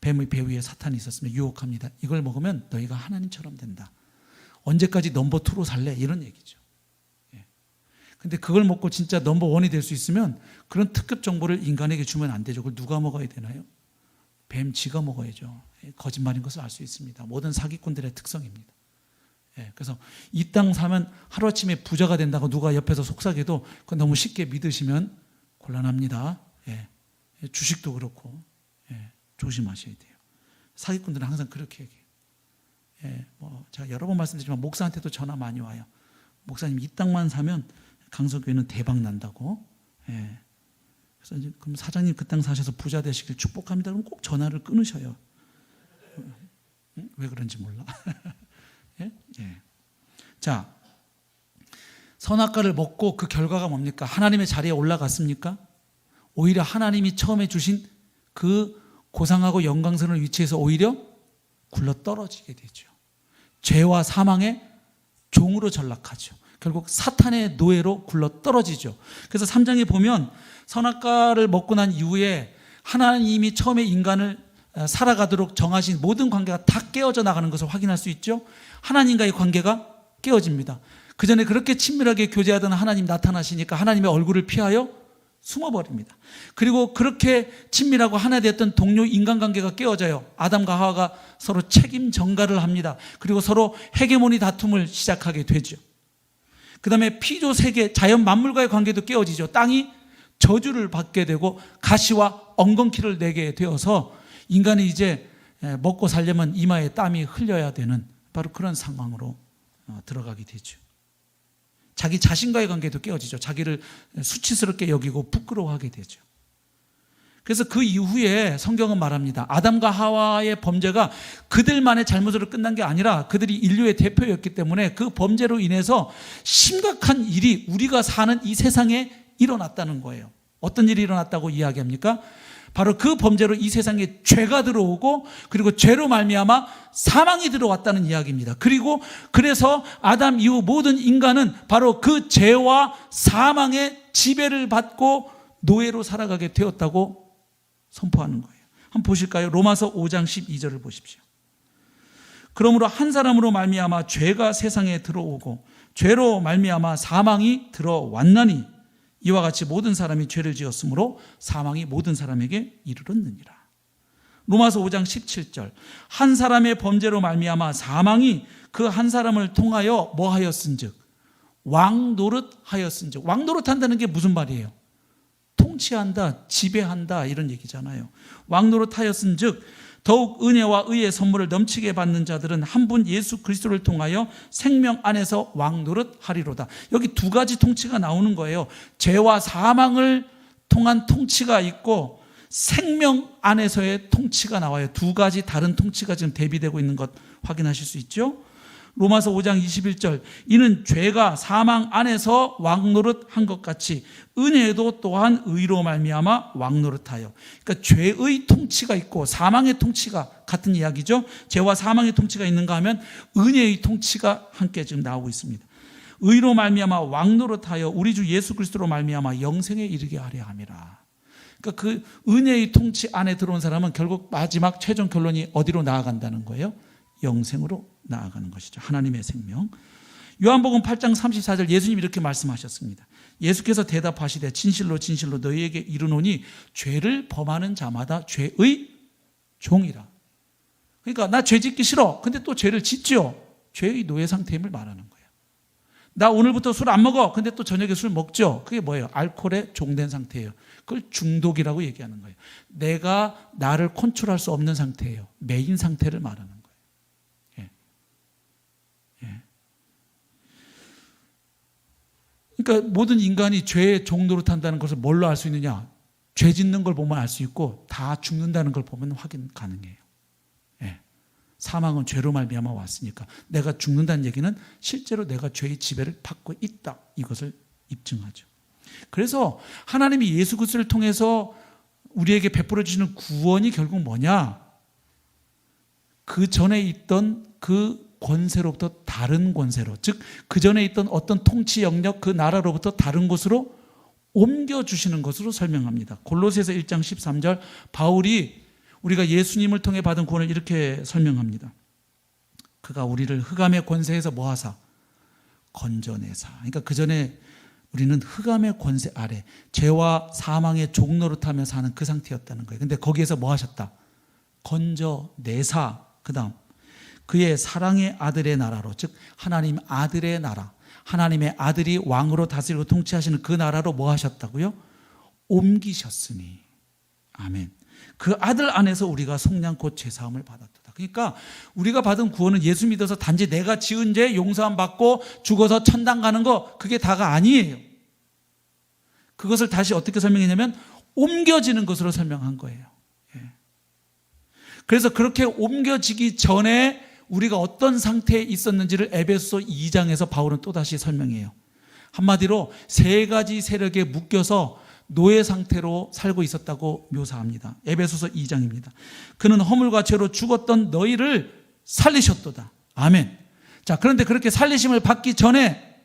뱀의 배 위에 사탄이 있었으면 유혹합니다. 이걸 먹으면 너희가 하나님처럼 된다. 언제까지 넘버 2로 살래? 이런 얘기죠. 근데 그걸 먹고 진짜 넘버 1이 될 수 있으면 그런 특급 정보를 인간에게 주면 안 되죠. 그걸 누가 먹어야 되나요? 뱀 지가 먹어야죠. 거짓말인 것을 알 수 있습니다. 모든 사기꾼들의 특성입니다. 그래서 이 땅 사면 하루아침에 부자가 된다고 누가 옆에서 속삭여도 그건 너무 쉽게 믿으시면 곤란합니다. 주식도 그렇고 조심하셔야 돼요. 사기꾼들은 항상 그렇게 얘기해요. 제가 여러 번 말씀드리지만 목사한테도 전화 많이 와요. 목사님 이 땅만 사면 강서교회는 대박 난다고. 그래서 이제 그럼 사장님 그 땅 사셔서 부자 되시길 축복합니다. 그럼 꼭 전화를 끊으셔요. 왜 그런지 몰라. 자, 선악과를 먹고 그 결과가 뭡니까? 하나님의 자리에 올라갔습니까? 오히려 하나님이 처음에 주신 그 고상하고 영광스러운 위치에서 오히려 굴러 떨어지게 되죠. 죄와 사망의 종으로 전락하죠. 결국 사탄의 노예로 굴러 떨어지죠. 그래서 3장에 보면 선악과를 먹고 난 이후에 하나님이 처음에 인간을 살아가도록 정하신 모든 관계가 다 깨어져 나가는 것을 확인할 수 있죠. 하나님과의 관계가 깨어집니다. 그 전에 그렇게 친밀하게 교제하던 하나님 나타나시니까 하나님의 얼굴을 피하여 숨어버립니다. 그리고 그렇게 친밀하고 하나 되었던 동료 인간관계가 깨어져요. 아담과 하와가 서로 책임 전가를 합니다. 그리고 서로 헤게모니 다툼을 시작하게 되죠. 그 다음에 피조 세계, 자연 만물과의 관계도 깨어지죠. 땅이 저주를 받게 되고 가시와 엉겅퀴를 내게 되어서 인간이 이제 먹고 살려면 이마에 땀이 흘려야 되는 바로 그런 상황으로 들어가게 되죠. 자기 자신과의 관계도 깨어지죠. 자기를 수치스럽게 여기고 부끄러워하게 되죠. 그래서 그 이후에 성경은 말합니다. 아담과 하와의 범죄가 그들만의 잘못으로 끝난 게 아니라 그들이 인류의 대표였기 때문에 그 범죄로 인해서 심각한 일이 우리가 사는 이 세상에 일어났다는 거예요. 어떤 일이 일어났다고 이야기합니까? 바로 그 범죄로 이 세상에 죄가 들어오고 그리고 죄로 말미암아 사망이 들어왔다는 이야기입니다. 그리고 그래서 아담 이후 모든 인간은 바로 그 죄와 사망의 지배를 받고 노예로 살아가게 되었다고 선포하는 거예요. 한번 보실까요? 로마서 5장 12절을 보십시오. 그러므로 한 사람으로 말미암아 죄가 세상에 들어오고 죄로 말미암아 사망이 들어왔나니 이와 같이 모든 사람이 죄를 지었으므로 사망이 모든 사람에게 이르렀느니라. 로마서 5장 17절 한 사람의 범죄로 말미암아 사망이 그 한 사람을 통하여 뭐 하였은즉 왕노릇 하였은즉. 왕노릇 한다는 게 무슨 말이에요? 통치한다, 지배한다 이런 얘기잖아요. 왕노릇 하였은즉 더욱 은혜와 의의 선물을 넘치게 받는 자들은 한 분 예수 그리스도를 통하여 생명 안에서 왕노릇 하리로다. 여기 두 가지 통치가 나오는 거예요. 죄와 사망을 통한 통치가 있고 생명 안에서의 통치가 나와요. 두 가지 다른 통치가 지금 대비되고 있는 것 확인하실 수 있죠. 로마서 5장 21절 이는 죄가 사망 안에서 왕노릇한 것 같이 은혜도 또한 의로 말미암아 왕노릇하여. 그러니까 죄의 통치가 있고 사망의 통치가 같은 이야기죠. 죄와 사망의 통치가 있는가 하면 은혜의 통치가 함께 지금 나오고 있습니다. 의로 말미암아 왕노릇하여 우리 주 예수 그리스도로 말미암아 영생에 이르게 하려 함이라. 그러니까 그 은혜의 통치 안에 들어온 사람은 결국 마지막 최종 결론이 어디로 나아간다는 거예요? 영생으로 나아가는 것이죠. 하나님의 생명. 요한복음 8장 34절 예수님이 이렇게 말씀하셨습니다. 예수께서 대답하시되 진실로 진실로 너희에게 이르노니 죄를 범하는 자마다 죄의 종이라. 그러니까 나 죄 짓기 싫어. 근데 또 죄를 짓죠. 죄의 노예 상태임을 말하는 거예요. 나 오늘부터 술 안 먹어. 근데 또 저녁에 술 먹죠. 그게 뭐예요? 알코올에 종된 상태예요. 그걸 중독이라고 얘기하는 거예요. 내가 나를 컨트롤할 수 없는 상태예요. 메인 상태를 말하는 거예요. 그러니까 모든 인간이 죄의 종로로 탄다는 것을 뭘로 알 수 있느냐? 죄 짓는 걸 보면 알 수 있고 다 죽는다는 걸 보면 확인 가능해요. 사망은 죄로 말미암아 왔으니까 내가 죽는다는 얘기는 실제로 내가 죄의 지배를 받고 있다. 이것을 입증하죠. 그래서 하나님이 예수 그리스도를 통해서 우리에게 베풀어 주시는 구원이 결국 뭐냐? 그 전에 있던 그 권세로부터 다른 권세로, 즉 그 전에 있던 어떤 통치 영역 그 나라로부터 다른 곳으로 옮겨주시는 것으로 설명합니다. 골로새서 1장 13절 바울이 우리가 예수님을 통해 받은 구원을 이렇게 설명합니다. 그가 우리를 흑암의 권세에서 뭐하사? 건져내사. 그러니까 그 전에 우리는 흑암의 권세 아래 죄와 사망의 종노릇하며 사는 그 상태였다는 거예요. 근데 거기에서 뭐 하셨다? 건져내사. 그 다음 그의 사랑의 아들의 나라로, 즉 하나님 아들의 나라, 하나님의 아들이 왕으로 다스리고 통치하시는 그 나라로 뭐 하셨다고요? 옮기셨으니. 아멘. 그 아들 안에서 우리가 속량 곧 죄사함을 받았다. 그러니까 우리가 받은 구원은 예수 믿어서 단지 내가 지은 죄 용서함 받고 죽어서 천당 가는 거 그게 다가 아니에요. 그것을 다시 어떻게 설명했냐면 옮겨지는 것으로 설명한 거예요. 그래서 그렇게 옮겨지기 전에 우리가 어떤 상태에 있었는지를 에베소서 2장에서 바울은 또다시 설명해요. 한마디로 세 가지 세력에 묶여서 노예 상태로 살고 있었다고 묘사합니다. 에베소서 2장입니다. 그는 허물과 죄로 죽었던 너희를 살리셨도다. 아멘. 자, 그런데 그렇게 살리심을 받기 전에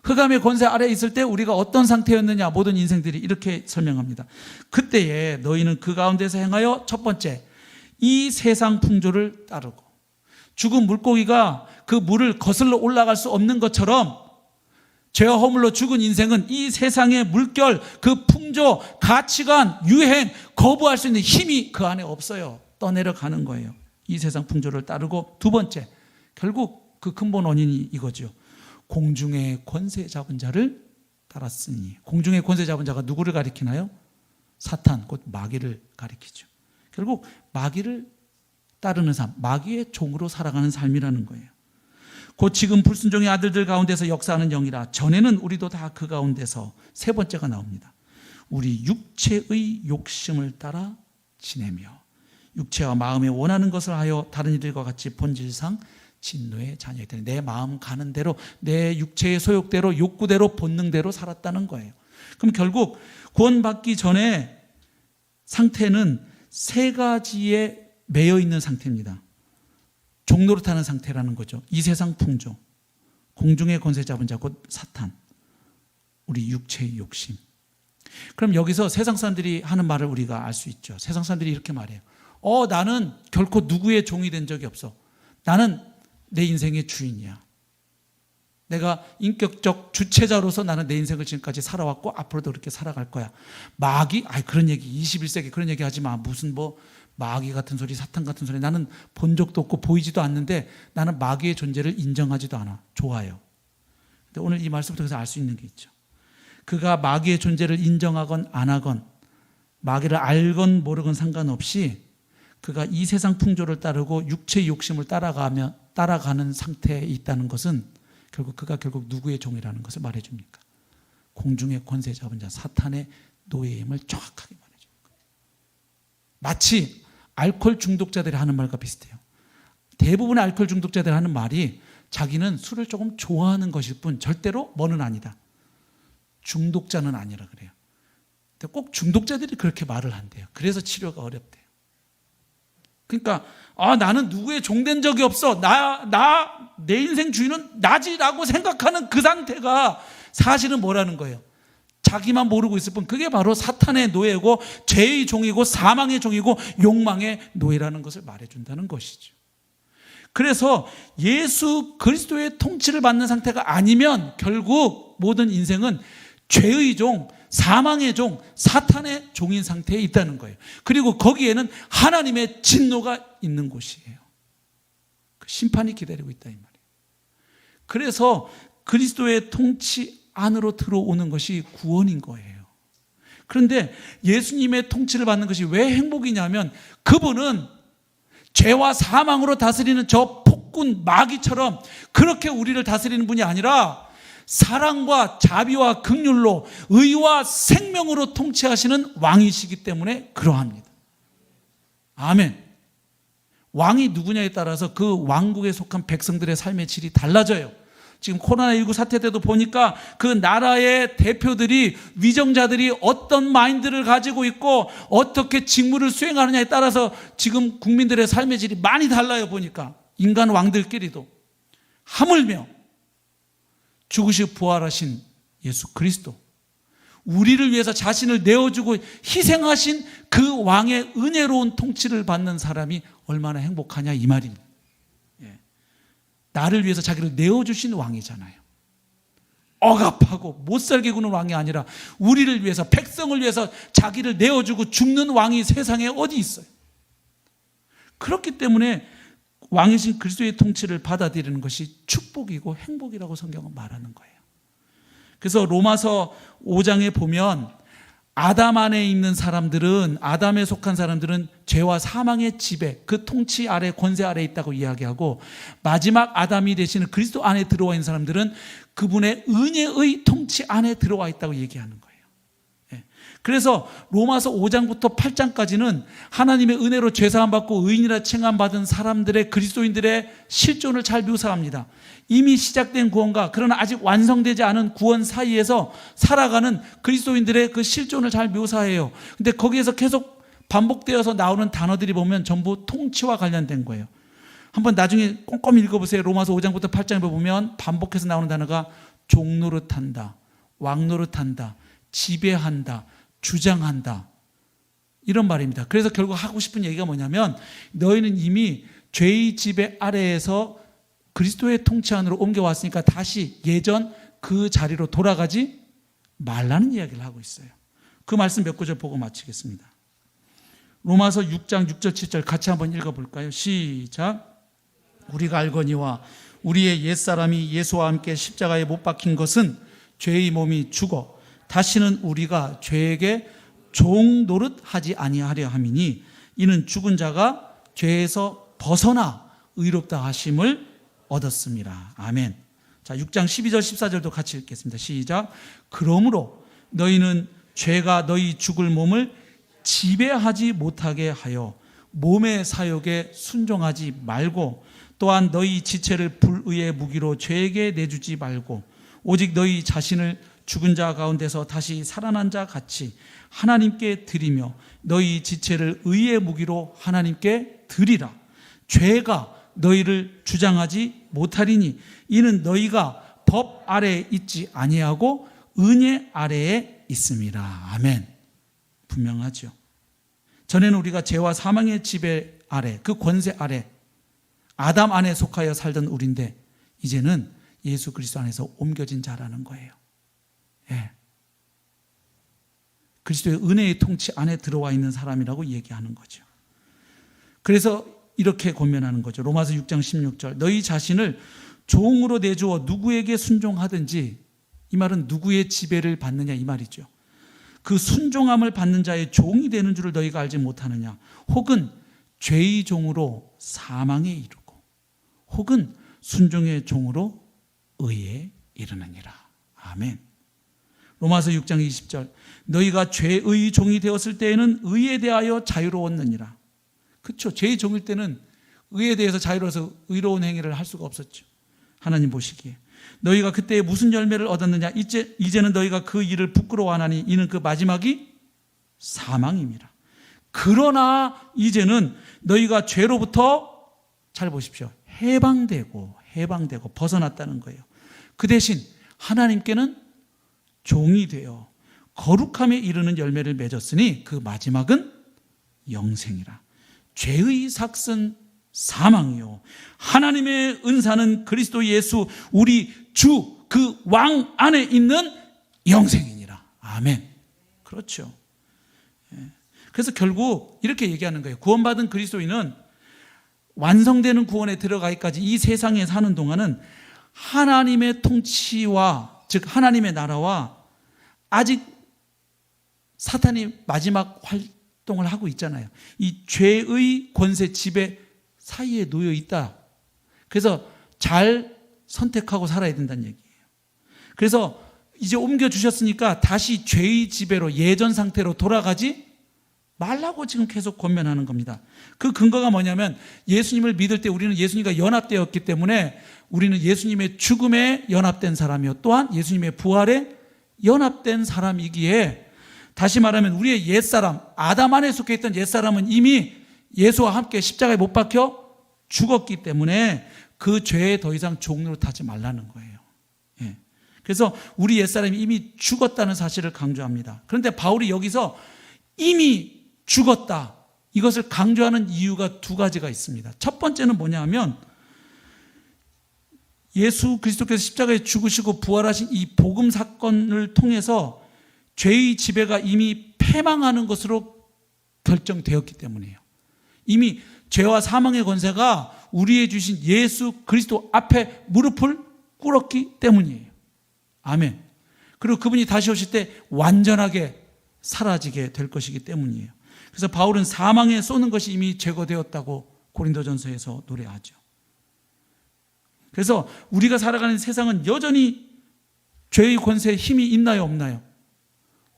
흑암의 권세 아래에 있을 때 우리가 어떤 상태였느냐, 모든 인생들이 이렇게 설명합니다. 그때에 너희는 그 가운데서 행하여 첫 번째 이 세상 풍조를 따르고, 죽은 물고기가 그 물을 거슬러 올라갈 수 없는 것처럼 죄와 허물로 죽은 인생은 이 세상의 물결, 그 풍조, 가치관, 유행, 거부할 수 있는 힘이 그 안에 없어요. 떠내려가는 거예요. 이 세상 풍조를 따르고, 두 번째, 결국 그 근본 원인이 이거죠. 공중의 권세 잡은 자를 따랐으니. 공중의 권세 잡은 자가 누구를 가리키나요? 사탄, 곧 마귀를 가리키죠. 결국 마귀를 따르는 삶, 마귀의 종으로 살아가는 삶이라는 거예요. 곧 지금 불순종의 아들들 가운데서 역사하는 영이라. 전에는 우리도 다 그 가운데서. 세 번째가 나옵니다. 우리 육체의 욕심을 따라 지내며 육체와 마음에 원하는 것을 하여 다른 이들과 같이 본질상 진노의 자녀이기 때문에 내 마음 가는 대로, 내 육체의 소욕대로, 욕구대로, 본능대로 살았다는 거예요. 그럼 결국 구원받기 전에 상태는 세 가지에 매여 있는 상태입니다. 종노릇하는 상태라는 거죠. 이 세상 풍조, 공중의 권세 잡은 자 곧 사탄, 우리 육체의 욕심. 그럼 여기서 세상 사람들이 하는 말을 우리가 알 수 있죠. 세상 사람들이 이렇게 말해요. 나는 결코 누구의 종이 된 적이 없어. 나는 내 인생의 주인이야. 내가 인격적 주체자로서 나는 내 인생을 지금까지 살아왔고 앞으로도 그렇게 살아갈 거야. 마귀? 그런 얘기 21세기 그런 얘기 하지 마. 무슨 마귀 같은 소리, 사탄 같은 소리. 나는 본 적도 없고 보이지도 않는데 나는 마귀의 존재를 인정하지도 않아. 좋아요. 근데 오늘 이 말씀을 통해서 알 수 있는 게 있죠. 그가 마귀의 존재를 인정하건 안 하건, 마귀를 알건 모르건 상관없이 그가 이 세상 풍조를 따르고 육체의 욕심을 따라가는 상태에 있다는 것은 그가 결국 누구의 종이라는 것을 말해줍니까? 공중의 권세 잡은 자, 사탄의 노예임을 정확하게 말해줍니다. 마치 알코올 중독자들이 하는 말과 비슷해요. 대부분의 알코올 중독자들이 하는 말이 자기는 술을 조금 좋아하는 것일 뿐 절대로 뭐는 아니다. 중독자는 아니라 그래요. 근데 꼭 중독자들이 그렇게 말을 한대요. 그래서 치료가 어렵대요. 그러니까 나는 누구의 종된 적이 없어. 내 인생 주인은 나지라고 생각하는 그 상태가 사실은 뭐라는 거예요? 자기만 모르고 있을 뿐 그게 바로 사탄의 노예고 죄의 종이고 사망의 종이고 욕망의 노예라는 것을 말해준다는 것이죠. 그래서 예수 그리스도의 통치를 받는 상태가 아니면 결국 모든 인생은 죄의 종, 사망의 종, 사탄의 종인 상태에 있다는 거예요. 그리고 거기에는 하나님의 진노가 있는 곳이에요. 그 심판이 기다리고 있다 이 말이에요. 그래서 그리스도의 통치 안으로 들어오는 것이 구원인 거예요. 그런데 예수님의 통치를 받는 것이 왜 행복이냐면 그분은 죄와 사망으로 다스리는 저 폭군 마귀처럼 그렇게 우리를 다스리는 분이 아니라 사랑과 자비와 긍휼로 의와 생명으로 통치하시는 왕이시기 때문에 그러합니다. 아멘. 왕이 누구냐에 따라서 그 왕국에 속한 백성들의 삶의 질이 달라져요. 지금 코로나19 사태 때도 보니까 그 나라의 대표들이, 위정자들이 어떤 마인드를 가지고 있고 어떻게 직무를 수행하느냐에 따라서 지금 국민들의 삶의 질이 많이 달라요. 보니까 인간 왕들끼리도. 하물며 죽으시고 부활하신 예수 그리스도, 우리를 위해서 자신을 내어주고 희생하신 그 왕의 은혜로운 통치를 받는 사람이 얼마나 행복하냐 이 말입니다. 나를 위해서 자기를 내어주신 왕이잖아요. 억압하고 못살게 구는 왕이 아니라 우리를 위해서, 백성을 위해서 자기를 내어주고 죽는 왕이 세상에 어디 있어요. 그렇기 때문에 왕이신 그리스도의 통치를 받아들이는 것이 축복이고 행복이라고 성경은 말하는 거예요. 그래서 로마서 5장에 보면 아담 안에 있는 사람들은, 아담에 속한 사람들은 죄와 사망의 지배, 그 통치 아래, 권세 아래 있다고 이야기하고, 마지막 아담이 되시는 그리스도 안에 들어와 있는 사람들은 그분의 은혜의 통치 안에 들어와 있다고 얘기하는 거예요. 그래서 로마서 5장부터 8장까지는 하나님의 은혜로 죄사함 받고 의인이라 칭함받은 사람들의, 그리스도인들의 실존을 잘 묘사합니다. 이미 시작된 구원과 그러나 아직 완성되지 않은 구원 사이에서 살아가는 그리스도인들의 그 실존을 잘 묘사해요. 근데 거기에서 계속 반복되어서 나오는 단어들이 보면 전부 통치와 관련된 거예요. 한번 나중에 꼼꼼히 읽어보세요. 로마서 5장부터 8장에 보면 반복해서 나오는 단어가 종노릇한다, 왕노릇한다, 지배한다, 주장한다, 이런 말입니다. 그래서 결국 하고 싶은 얘기가 뭐냐면, 너희는 이미 죄의 지배 아래에서 그리스도의 통치 안으로 옮겨왔으니까 다시 예전 그 자리로 돌아가지 말라는 이야기를 하고 있어요. 그 말씀 몇 구절 보고 마치겠습니다. 로마서 6장 6절 7절 같이 한번 읽어볼까요? 시작. 우리가 알거니와 우리의 옛사람이 예수와 함께 십자가에 못 박힌 것은 죄의 몸이 죽어 다시는 우리가 죄에게 종 노릇하지 아니하려 함이니, 이는 죽은 자가 죄에서 벗어나 의롭다 하심을 얻었습니다. 아멘. 자, 6장 12절 14절도 같이 읽겠습니다. 시작. 그러므로 너희는 죄가 너희 죽을 몸을 지배하지 못하게 하여 몸의 사욕에 순종하지 말고, 또한 너희 지체를 불의의 무기로 죄에게 내주지 말고, 오직 너희 자신을 죽은 자 가운데서 다시 살아난 자 같이 하나님께 드리며 너희 지체를 의의 무기로 하나님께 드리라. 죄가 너희를 주장하지 못하리니 이는 너희가 법 아래에 있지 아니하고 은혜 아래에 있습니다. 아멘. 분명하죠. 전에는 우리가 죄와 사망의 지배 아래, 그 권세 아래, 아담 안에 속하여 살던 우리인데 이제는 예수 그리스도 안에서 옮겨진 자라는 거예요. 예. 그리스도의 은혜의 통치 안에 들어와 있는 사람이라고 얘기하는 거죠. 그래서 이렇게 권면하는 거죠. 로마서 6장 16절. 너희 자신을 종으로 내주어 누구에게 순종하든지, 이 말은 누구의 지배를 받느냐 이 말이죠. 그 순종함을 받는 자의 종이 되는 줄을 너희가 알지 못하느냐. 혹은 죄의 종으로 사망에 이르고, 혹은 순종의 종으로 의에 이르느니라. 아멘. 로마서 6장 20절. 너희가 죄의 종이 되었을 때에는 의에 대하여 자유로웠느니라. 그렇죠. 죄의 종일 때는 의에 대해서 자유로워서 의로운 행위를 할 수가 없었죠. 하나님 보시기에. 너희가 그때 무슨 열매를 얻었느냐. 이제는 너희가 그 일을 부끄러워하나니 이는 그 마지막이 사망입니다. 그러나 이제는 너희가 죄로부터, 잘 보십시오, 해방되고 벗어났다는 거예요. 그 대신 하나님께는 종이 되어 거룩함에 이르는 열매를 맺었으니 그 마지막은 영생이라. 죄의 삭은 사망이요 하나님의 은사는 그리스도 예수 우리 주 그 왕 안에 있는 영생이니라. 아멘. 그렇죠. 그래서 결국 이렇게 얘기하는 거예요. 구원받은 그리스도인은 완성되는 구원에 들어가기까지 이 세상에 사는 동안은 하나님의 통치와, 즉 하나님의 나라와 아직 사탄이 마지막 활동을 하고 있잖아요. 이 죄의 권세 지배 사이에 놓여 있다. 그래서 잘 선택하고 살아야 된다는 얘기예요. 그래서 이제 옮겨주셨으니까 다시 죄의 지배로, 예전 상태로 돌아가지 말라고 지금 계속 권면하는 겁니다. 그 근거가 뭐냐면 예수님을 믿을 때 우리는 예수님과 연합되었기 때문에 우리는 예수님의 죽음에 연합된 사람이요 또한 예수님의 부활에 연합된 사람이기에, 다시 말하면 우리의 옛사람, 아담 안에 속해 있던 옛사람은 이미 예수와 함께 십자가에 못 박혀 죽었기 때문에 그 죄에 더 이상 종로를 타지 말라는 거예요. 예. 그래서 우리 옛사람이 이미 죽었다는 사실을 강조합니다. 그런데 바울이 여기서 이미 죽었다, 이것을 강조하는 이유가 두 가지가 있습니다. 첫 번째는 뭐냐 하면 예수 그리스도께서 십자가에 죽으시고 부활하신 이 복음 사건을 통해서 죄의 지배가 이미 패망하는 것으로 결정되었기 때문이에요. 이미 죄와 사망의 권세가 우리의 주신 예수 그리스도 앞에 무릎을 꿇었기 때문이에요. 아멘. 그리고 그분이 다시 오실 때 완전하게 사라지게 될 것이기 때문이에요. 그래서 바울은 사망에 쏘는 것이 이미 제거되었다고 고린도전서에서 노래하죠. 그래서 우리가 살아가는 세상은 여전히 죄의 권세에 힘이 있나요, 없나요?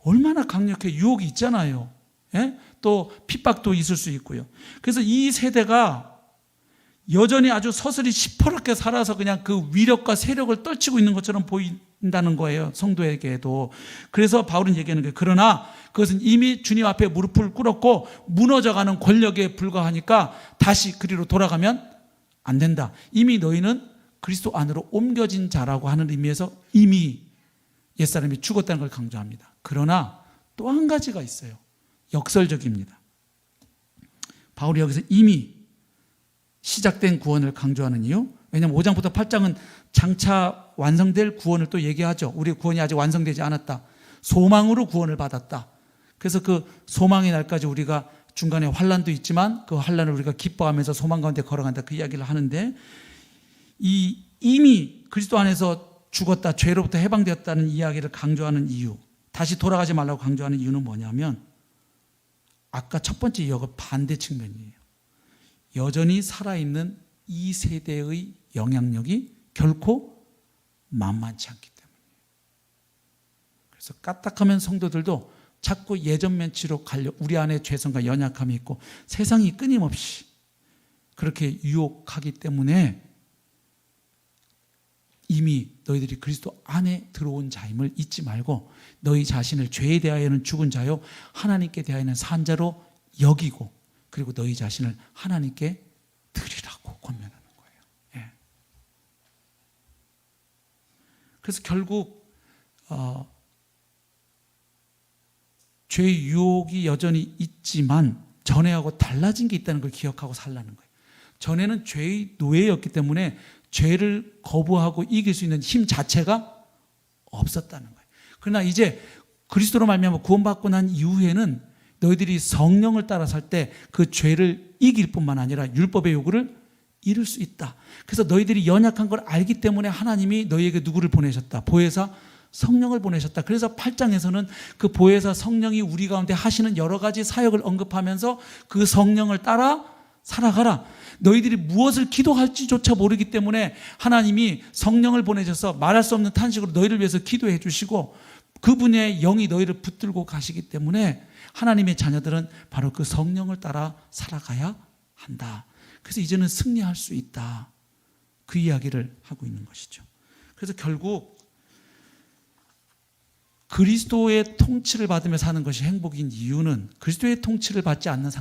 얼마나 강력해. 유혹이 있잖아요. 예? 또 핍박도 있을 수 있고요. 그래서 이 세대가 여전히 아주 서슬이 시퍼렇게 살아서 그냥 그 위력과 세력을 떨치고 있는 것처럼 보인다는 거예요, 성도에게도. 그래서 바울은 얘기하는 거예요. 그러나 그것은 이미 주님 앞에 무릎을 꿇었고 무너져가는 권력에 불과하니까 다시 그리로 돌아가면 안 된다. 이미 너희는 그리스도 안으로 옮겨진 자라고 하는 의미에서 이미 옛사람이 죽었다는 걸 강조합니다. 그러나 또 한 가지가 있어요. 역설적입니다. 바울이 여기서 이미 시작된 구원을 강조하는 이유, 왜냐하면 5장부터 8장은 장차 완성될 구원을 또 얘기하죠. 우리 구원이 아직 완성되지 않았다. 소망으로 구원을 받았다. 그래서 그 소망의 날까지 우리가 중간에 환난도 있지만 그 환난을 우리가 기뻐하면서 소망 가운데 걸어간다, 그 이야기를 하는데, 이 이미 그리스도 안에서 죽었다, 죄로부터 해방되었다는 이야기를 강조하는 이유, 다시 돌아가지 말라고 강조하는 이유는 뭐냐면 아까 첫 번째 이유가 반대 측면이에요. 여전히 살아있는 이 세대의 영향력이 결코 만만치 않기 때문이에요. 그래서 까딱하면 성도들도 자꾸 예전 멘치로 가려, 우리 안에 죄성과 연약함이 있고 세상이 끊임없이 그렇게 유혹하기 때문에 이미 너희들이 그리스도 안에 들어온 자임을 잊지 말고 너희 자신을 죄에 대하여는 죽은 자요 하나님께 대하여는 산 자로 여기고, 그리고 너희 자신을 하나님께 드리라고 권면하는 거예요. 예. 그래서 결국 죄의 유혹이 여전히 있지만 전에하고 달라진 게 있다는 걸 기억하고 살라는 거예요. 전에는 죄의 노예였기 때문에 죄를 거부하고 이길 수 있는 힘 자체가 없었다는 거예요. 그러나 이제 그리스도로 말미암아 구원받고 난 이후에는 너희들이 성령을 따라 살 때 그 죄를 이길 뿐만 아니라 율법의 요구를 이룰 수 있다. 그래서 너희들이 연약한 걸 알기 때문에 하나님이 너희에게 누구를 보내셨다? 보혜사 성령을 보내셨다. 그래서 8장에서는 그 보혜사 성령이 우리 가운데 하시는 여러 가지 사역을 언급하면서 그 성령을 따라 살아가라. 너희들이 무엇을 기도할지조차 모르기 때문에 하나님이 성령을 보내셔서 말할 수 없는 탄식으로 너희를 위해서 기도해 주시고 그분의 영이 너희를 붙들고 가시기 때문에 하나님의 자녀들은 바로 그 성령을 따라 살아가야 한다. 그래서 이제는 승리할 수 있다. 그 이야기를 하고 있는 것이죠. 그래서 결국 그리스도의 통치를 받으며 사는 것이 행복인 이유는 그리스도의 통치를 받지 않는